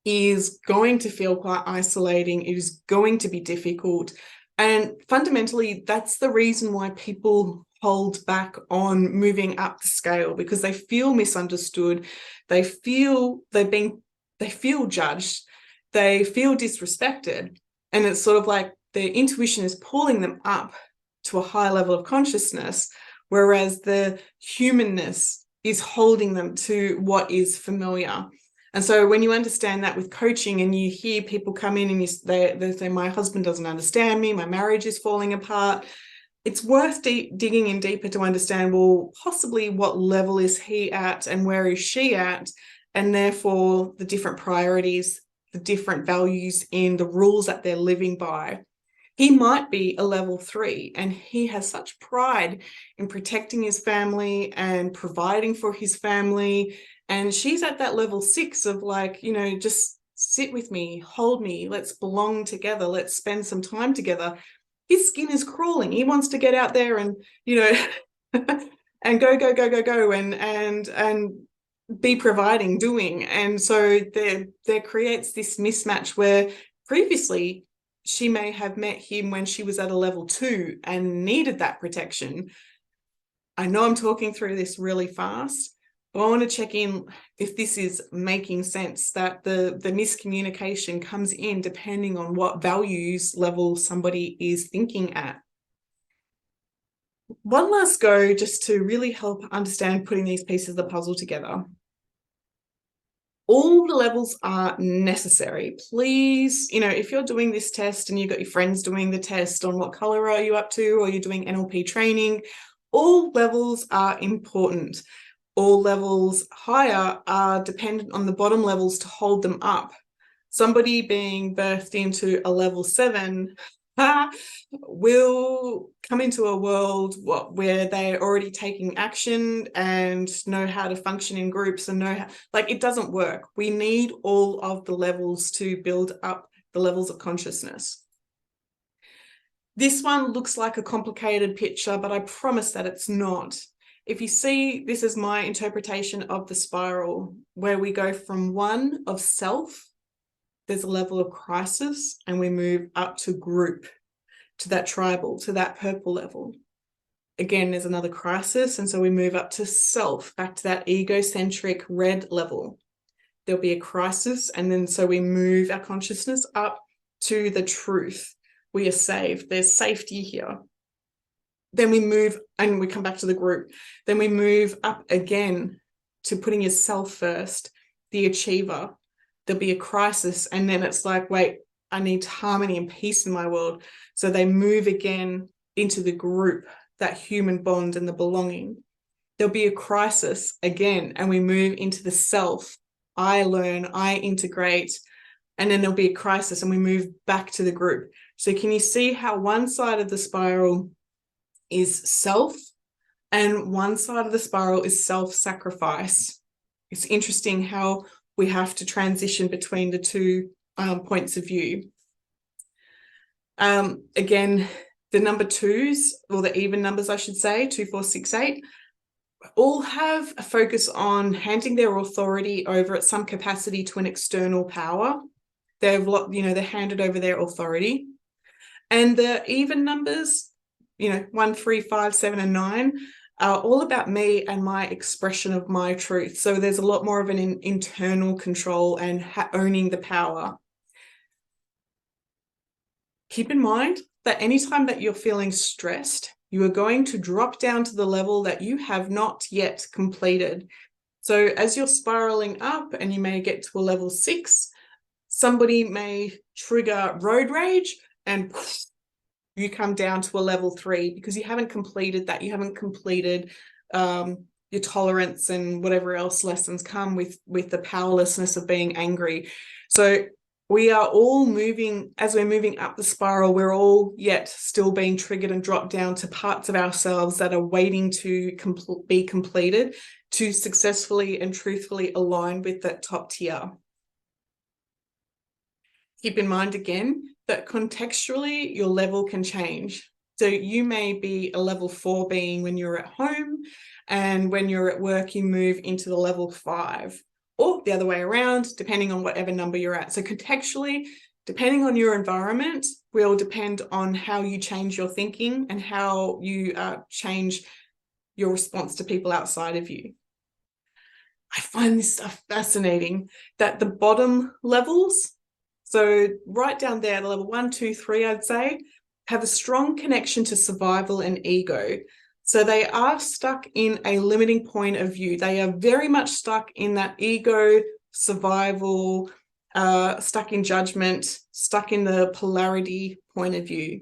is going to feel quite isolating. It is going to be difficult. And fundamentally, that's the reason why people hold back on moving up the scale, because they feel misunderstood. They feel judged. They feel disrespected. And it's sort of like their intuition is pulling them up to a higher level of consciousness, whereas the humanness is holding them to what is familiar. And so when you understand that with coaching and you hear people come in and they say, my husband doesn't understand me, my marriage is falling apart, it's worth digging in deeper to understand, well, possibly what level is he at and where is she at, and therefore the different priorities, the different values in the rules that they're living by. He might be a level 3 and he has such pride in protecting his family and providing for his family. And she's at that level 6 of like, just sit with me, hold me, let's belong together, let's spend some time together. His skin is crawling. He wants to get out there and, and go, and be providing, doing. And so there creates this mismatch where previously she may have met him when she was at a level 2 and needed that protection. I know I'm talking through this really fast, but I want to check in if this is making sense, that the miscommunication comes in depending on what values level somebody is thinking at. One last go just to really help understand putting these pieces of the puzzle together. All the levels are necessary. Please, if you're doing this test and you've got your friends doing the test on what color are you up to, or you're doing NLP training, all levels are important. All levels higher are dependent on the bottom levels to hold them up. Somebody being birthed into a level 7 will come into a world where they're already taking action and know how to function in groups and know how, it doesn't work. We need all of the levels to build up the levels of consciousness. This one looks like a complicated picture, but I promise that it's not. If you see, this is my interpretation of the spiral, where we go from one of self, there's a level of crisis, and we move up to group, to that tribal, to that purple level. Again, there's another crisis, and so we move up to self, back to that egocentric red level. There'll be a crisis, and then so we move our consciousness up to the truth. We are saved. There's safety here. Then we move, and we come back to the group. Then we move up again to putting yourself first, the achiever. There'll be a crisis, and then it's like, wait, I need harmony and peace in my world. So they move again into the group, that human bond and the belonging. There'll be a crisis again, and we move into the self. I learn, I integrate, and then there'll be a crisis, and we move back to the group. So can you see how one side of the spiral is self, and one side of the spiral is self-sacrifice? It's interesting how we have to transition between the two points of view. Again, the number twos, or the even numbers, I should say, 2, 4, 6, 8, all have a focus on handing their authority over at some capacity to an external power. They're handed over their authority. And the even numbers, 1, 3, 5, 7, and 9, are all about me and my expression of my truth. So there's a lot more of an internal control and owning the power. Keep in mind that anytime that you're feeling stressed, you are going to drop down to the level that you have not yet completed. So as you're spiraling up, and you may get to a level 6, somebody may trigger road rage, and you come down to a level 3 because you haven't completed that. You haven't completed your tolerance and whatever else lessons come with the powerlessness of being angry. So we are all moving, as we're moving up the spiral, we're all yet still being triggered and dropped down to parts of ourselves that are waiting to be completed to successfully and truthfully align with that top tier. Keep in mind again that contextually your level can change. So you may be a level 4 being when you're at home, and when you're at work, you move into the level 5. Or the other way around, depending on whatever number you're at. So contextually, depending on your environment, will depend on how you change your thinking and how you change your response to people outside of you. I find this stuff fascinating, that the bottom levels, so right down there, the level 1, 2, 3, I'd say, have a strong connection to survival and ego. So they are stuck in a limiting point of view. They are very much stuck in that ego, survival, stuck in judgment, stuck in the polarity point of view.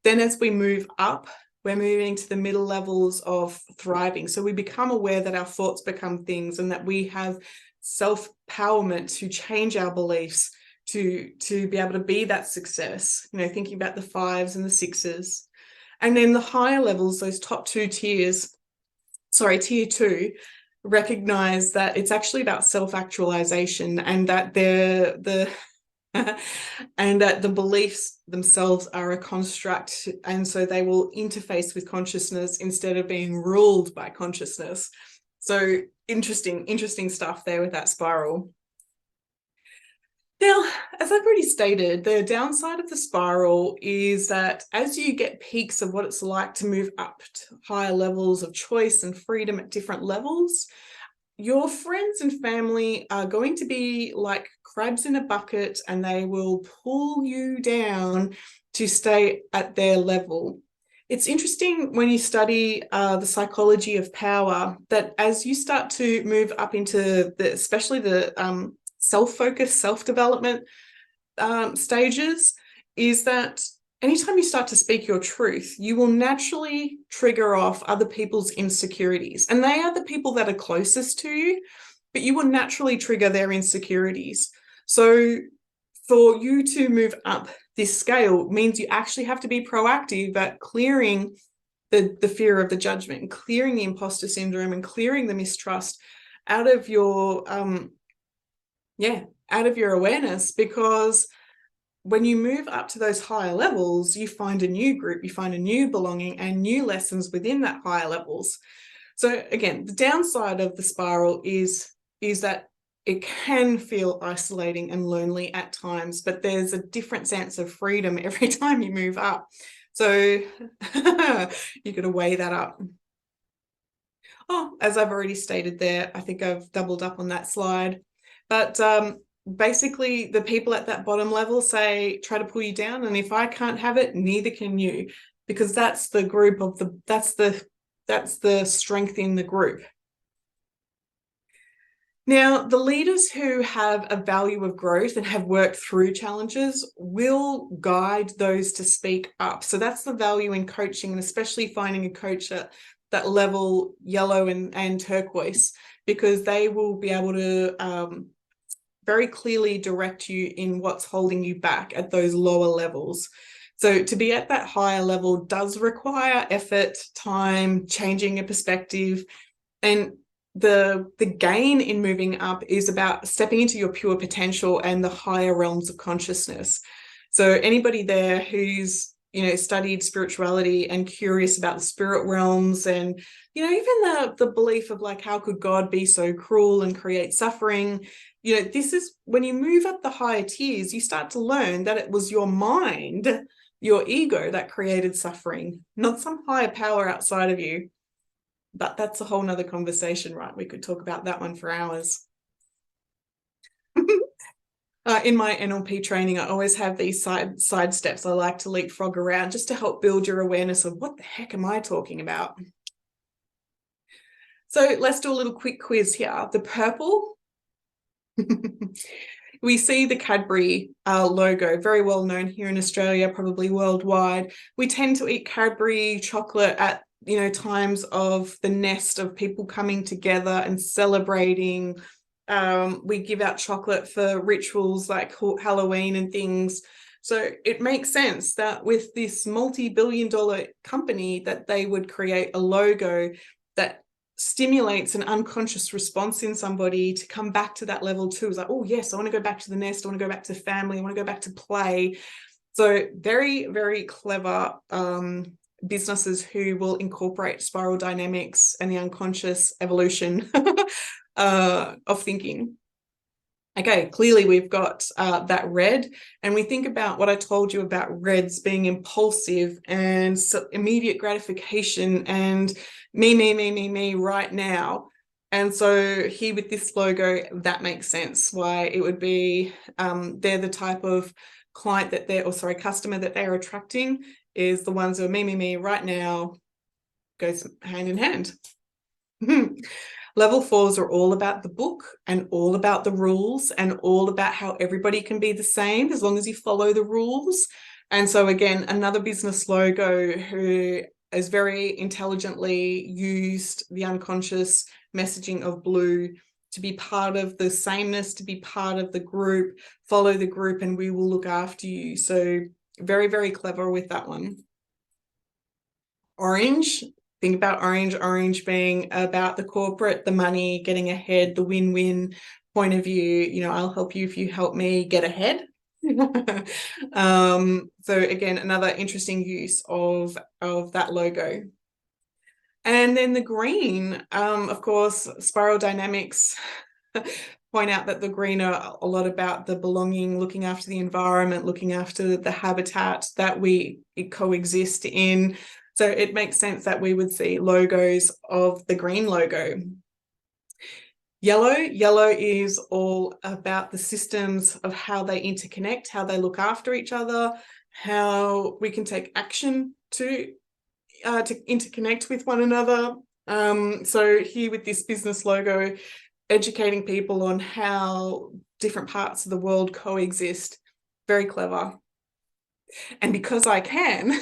Then as we move up, we're moving to the middle levels of thriving. So we become aware that our thoughts become things, and that we have self-empowerment to change our beliefs, to be able to be that success, thinking about the 5s and the 6s. And then the higher levels, those top 2 tiers, tier 2, recognize that it's actually about self-actualization, and that and that the beliefs themselves are a construct, and so they will interface with consciousness instead of being ruled by consciousness. So interesting stuff there with that spiral. Now, as I've already stated, the downside of the spiral is that as you get peaks of what it's like to move up to higher levels of choice and freedom at different levels, your friends and family are going to be like crabs in a bucket, and they will pull you down to stay at their level. It's interesting when you study the psychology of power, that as you start to move up into especially the self-focus, self-development stages, is that anytime you start to speak your truth, you will naturally trigger off other people's insecurities. And they are the people that are closest to you, but you will naturally trigger their insecurities. So for you to move up this scale means you actually have to be proactive at clearing the fear of the judgment, clearing the imposter syndrome, and clearing the mistrust out of your out of your awareness, because when you move up to those higher levels, you find a new group, you find a new belonging and new lessons within that higher levels. So again, the downside of the spiral is that it can feel isolating and lonely at times, but there's a different sense of freedom every time you move up. So you got to weigh that up. Oh, as I've already stated there, I think I've doubled up on that slide. But basically, the people at that bottom level say, try to pull you down. And if I can't have it, neither can you, because that's the group of that's the strength in the group. Now, the leaders who have a value of growth and have worked through challenges will guide those to speak up. So that's the value in coaching, and especially finding a coach at that level, yellow and turquoise, because they will be able to very clearly direct you in what's holding you back at those lower levels. So to be at that higher level does require effort, time, changing your perspective, and the gain in moving up is about stepping into your pure potential and the higher realms of consciousness. So anybody there who's studied spirituality and curious about the spirit realms, and even the belief of like, how could God be so cruel and create suffering? This is when you move up the higher tiers, you start to learn that it was your mind, your ego, that created suffering, not some higher power outside of you. But that's a whole nother conversation, right? We could talk about that one for hours. In my NLP training, I always have these side steps. I like to leapfrog around just to help build your awareness of what the heck am I talking about? So let's do a little quick quiz here. The purple, we see the Cadbury logo, very well known here in Australia, probably worldwide. We tend to eat Cadbury chocolate at times of the nest of people coming together and celebrating. We give out chocolate for rituals like Halloween and things. So it makes sense that with this multi-billion-dollar company that they would create a logo that stimulates an unconscious response in somebody to come back to that level too. It's like, oh yes, I want to go back to the nest, I want to go back to family, I want to go back to play. So very, very clever businesses who will incorporate spiral dynamics and the unconscious evolution of thinking. Okay, clearly we've got that red, and we think about what I told you about reds being impulsive and immediate gratification and me right now. And so here with this logo, that makes sense why it would be, they're the type of client that customer that they're attracting is the ones who are me right now, goes hand in hand. Level 4s are all about the book and all about the rules and all about how everybody can be the same as long as you follow the rules. And so again, another business logo who has very intelligently used the unconscious messaging of blue to be part of the sameness, to be part of the group, follow the group and we will look after you. So very, very clever with that one. Orange, think about orange being about the corporate, the money, getting ahead, the win-win point of view. I'll help you if you help me get ahead. So again, another interesting use of that logo. And then the green, of course, spiral dynamics point out that the green are a lot about the belonging, looking after the environment, looking after the habitat that we coexist in. So it makes sense that we would see logos of the green logo. Yellow is all about the systems of how they interconnect, how they look after each other, how we can take action to interconnect with one another. So here with this business logo, educating people on how different parts of the world coexist. Very clever. And because I can,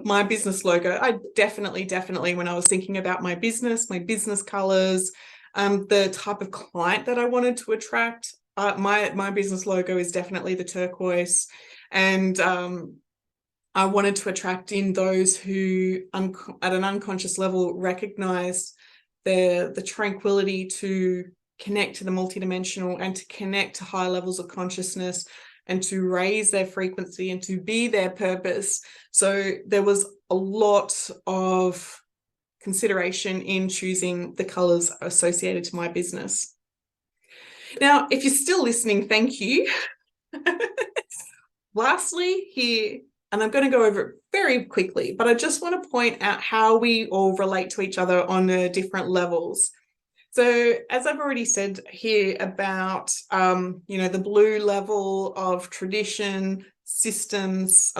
my business logo, I definitely, when I was thinking about my business colors, the type of client that I wanted to attract, my business logo is definitely the turquoise. And I wanted to attract in those who at an unconscious level recognize the tranquility to connect to the multidimensional and to connect to high levels of consciousness and to raise their frequency and to be their purpose. So there was a lot of consideration in choosing the colors associated to my business. Now, if you're still listening, thank you. Lastly here, and I'm going to go over it very quickly, but I just want to point out how we all relate to each other on different levels. So as I've already said here about, the blue level of tradition, systems,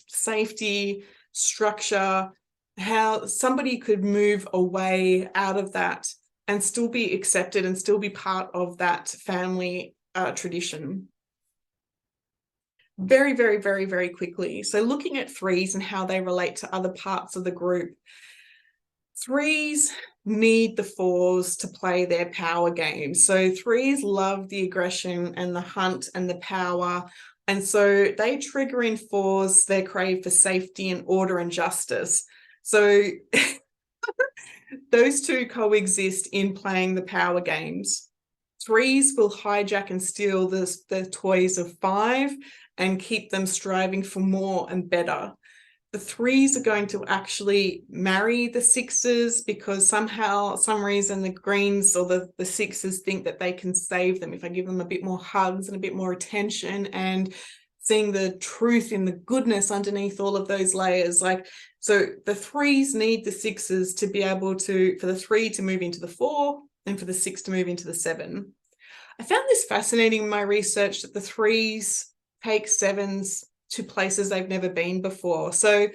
safety, structure, how somebody could move away out of that and still be accepted and still be part of that family tradition. Very, very, very, very quickly. So looking at threes and how they relate to other parts of the group. Threes need the fours to play their power game. So threes love the aggression and the hunt and the power. And so they trigger in fours their crave for safety and order and justice. So those two coexist in playing the power games. Threes will hijack and steal the toys of five and keep them striving for more and better. The threes are going to actually marry the sixes because somehow, some reason, the greens or the sixes think that they can save them if I give them a bit more hugs and a bit more attention and seeing the truth in the goodness underneath all of those layers. So the threes need the sixes to be able to, for the three to move into the four and for the six to move into the seven. I found this fascinating in my research that the threes take sevens to places they've never been before. So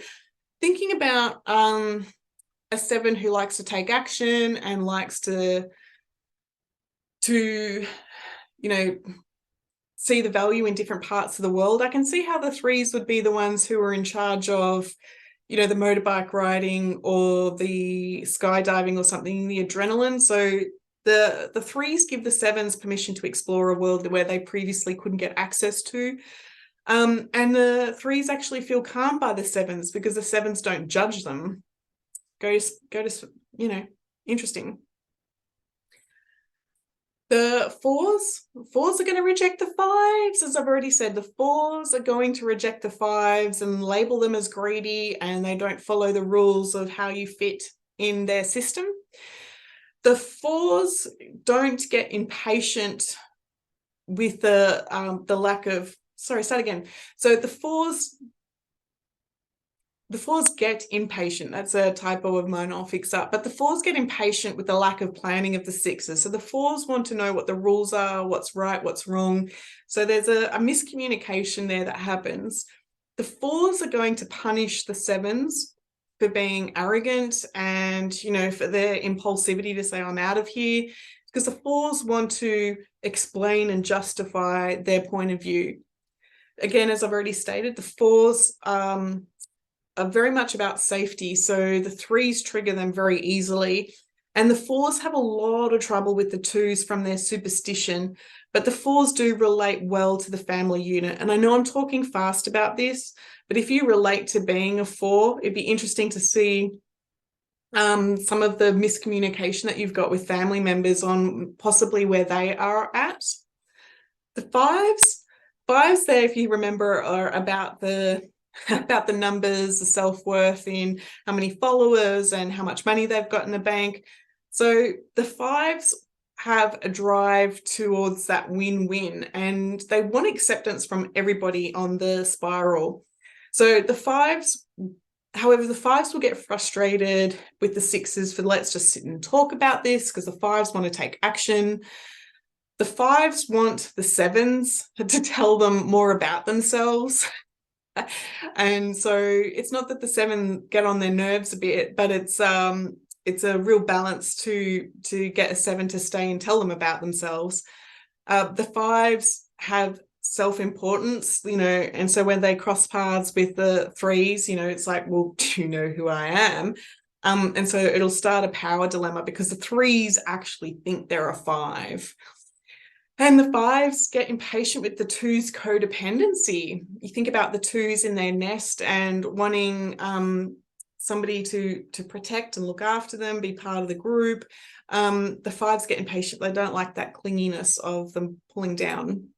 thinking about a seven who likes to take action and likes to see the value in different parts of the world, I can see how the threes would be the ones who are in charge of, the motorbike riding or the skydiving or something, the adrenaline. So the threes give the sevens permission to explore a world where they previously couldn't get access to. And the threes actually feel calm by the sevens because the sevens don't judge them. Go to interesting. The fours are going to reject the fives, as I've already said. The fours are going to reject the fives and label them as greedy, and they don't follow the rules of how you fit in their system. The fours don't get impatient with the lack of, start again. So the fours get impatient. That's a typo of mine, I'll fix up. But the fours get impatient with the lack of planning of the sixes. So the fours want to know what the rules are, what's right, what's wrong. So there's a miscommunication there that happens. The fours are going to punish the sevens for being arrogant and, for their impulsivity to say, I'm out of here, because the fours want to explain and justify their point of view. Again, as I've already stated, the fours are very much about safety. So the threes trigger them very easily. And the fours have a lot of trouble with the twos from their superstition, but the fours do relate well to the family unit. And I know I'm talking fast about this, but if you relate to being a four, it'd be interesting to see some of the miscommunication that you've got with family members on possibly where they are at. The fives there, if you remember, are about the numbers, the self-worth in how many followers and how much money they've got in the bank. So the fives have a drive towards that win-win, and they want acceptance from everybody on the spiral. So the fives, however, the fives will get frustrated with the sixes for let's just sit and talk about this, because the fives want to take action. The fives want the sevens to tell them more about themselves. And so it's not that the seven get on their nerves a bit, but it's a real balance to get a seven to stay and tell them about themselves. The fives have self-importance, and so when they cross paths with the threes, it's like, well, do you know who I am? And so it'll start a power dilemma because the threes actually think they're a five. And the fives get impatient with the twos' codependency. You think about the twos in their nest and wanting somebody to protect and look after them, be part of the group. The fives get impatient. They don't like that clinginess of them pulling down.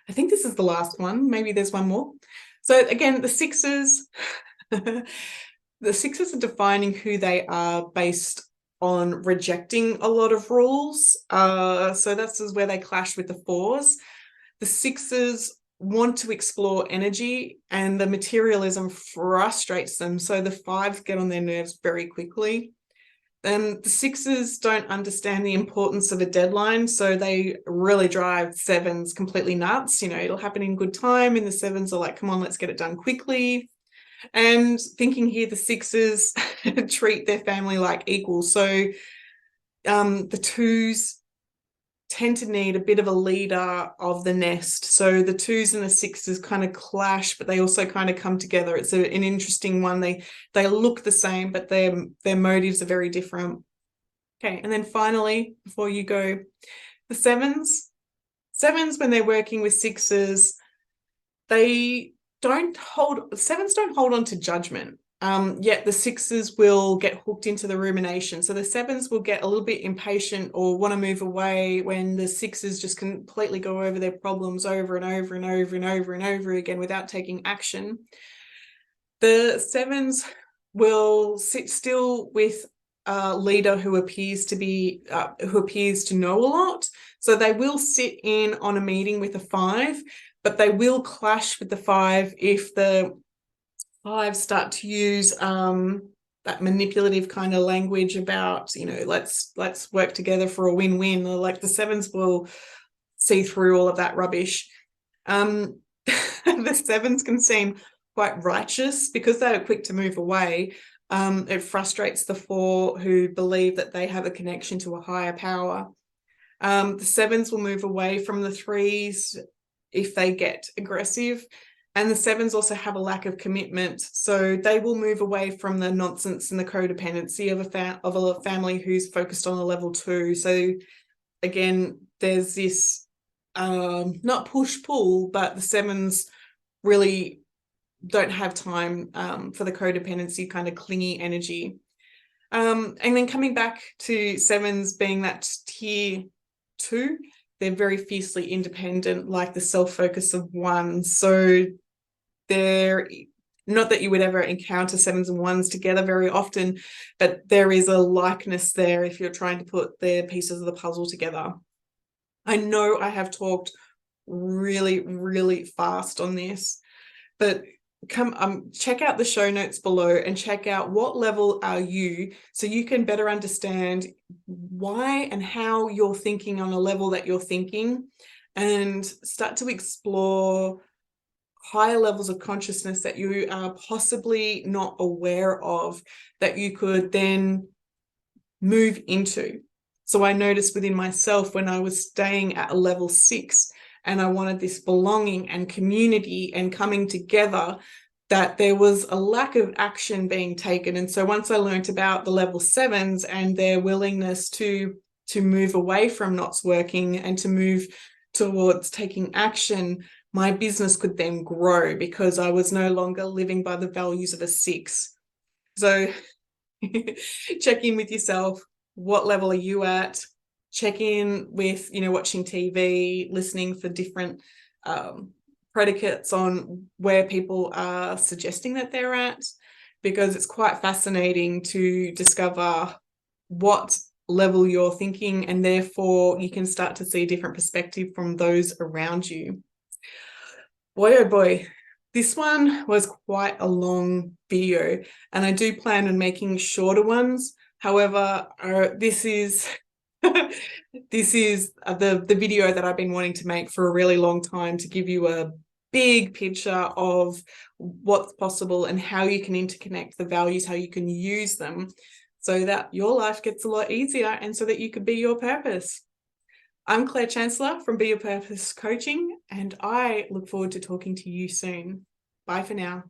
I think this is the last one. Maybe there's one more. So again, the sixes, the sixes are defining who they are based on rejecting a lot of rules. So that's where they clash with the fours. The sixes want to explore energy, and the materialism frustrates them. So the fives get on their nerves very quickly. Then the sixes don't understand the importance of a deadline, so they really drive sevens completely nuts. You know, it'll happen in good time, and the sevens are like, come on, let's get it done quickly. And thinking here, the sixes treat their family like equals. So the twos tend to need a bit of a leader of the nest. So the twos and the sixes kind of clash, but they also kind of come together. It's an interesting one. They look the same, but their motives are very different. Okay, and then finally, before you go, the sevens. Sevens, when they're working with sixes, sevens don't hold on to judgment. Yet the sixes will get hooked into the rumination. So the sevens will get a little bit impatient or want to move away when the sixes just completely go over their problems over and over and over and over and over again without taking action. The sevens will sit still with a leader who appears to know a lot. So they will sit in on a meeting with a five, but they will clash with the five if the fives start to use that manipulative kind of language about, you know, let's work together for a win-win. Like the sevens will see through all of that rubbish. The sevens can seem quite righteous because they are quick to move away. It frustrates the four who believe that they have a connection to a higher power. The sevens will move away from the threes if they get aggressive. And the sevens also have a lack of commitment. So they will move away from the nonsense and the codependency of a family who's focused on a level 2. So again, there's this not push-pull, but the sevens really don't have time for the codependency kind of clingy energy. And then coming back to sevens being that tier 2, they're very fiercely independent, like the self-focus of ones. So they're not that you would ever encounter sevens and ones together very often, but there is a likeness there if you're trying to put the pieces of the puzzle together. I know I have talked really, really fast on this, but come check out the show notes below and check out what level are you, so you can better understand why and how you're thinking on a level that you're thinking, and start to explore higher levels of consciousness that you are possibly not aware of, that you could then move into. So I noticed within myself when I was staying at a level 6 and I wanted this belonging and community and coming together, that there was a lack of action being taken. And so once I learned about the level 7s and their willingness to move away from not working and to move towards taking action, my business could then grow because I was no longer living by the values of a 6. So check in with yourself. What level are you at? Check in with, watching TV, listening for different predicates on where people are suggesting that they're at, because it's quite fascinating to discover what level you're thinking, and therefore you can start to see a different perspective from those around you. Boy, oh boy, this one was quite a long video, and I do plan on making shorter ones. However, this is this is the video that I've been wanting to make for a really long time, to give you a big picture of what's possible and how you can interconnect the values, how you can use them so that your life gets a lot easier and so that you can be your purpose. I'm Claire Chancellor from Be Your Purpose Coaching, and I look forward to talking to you soon. Bye for now.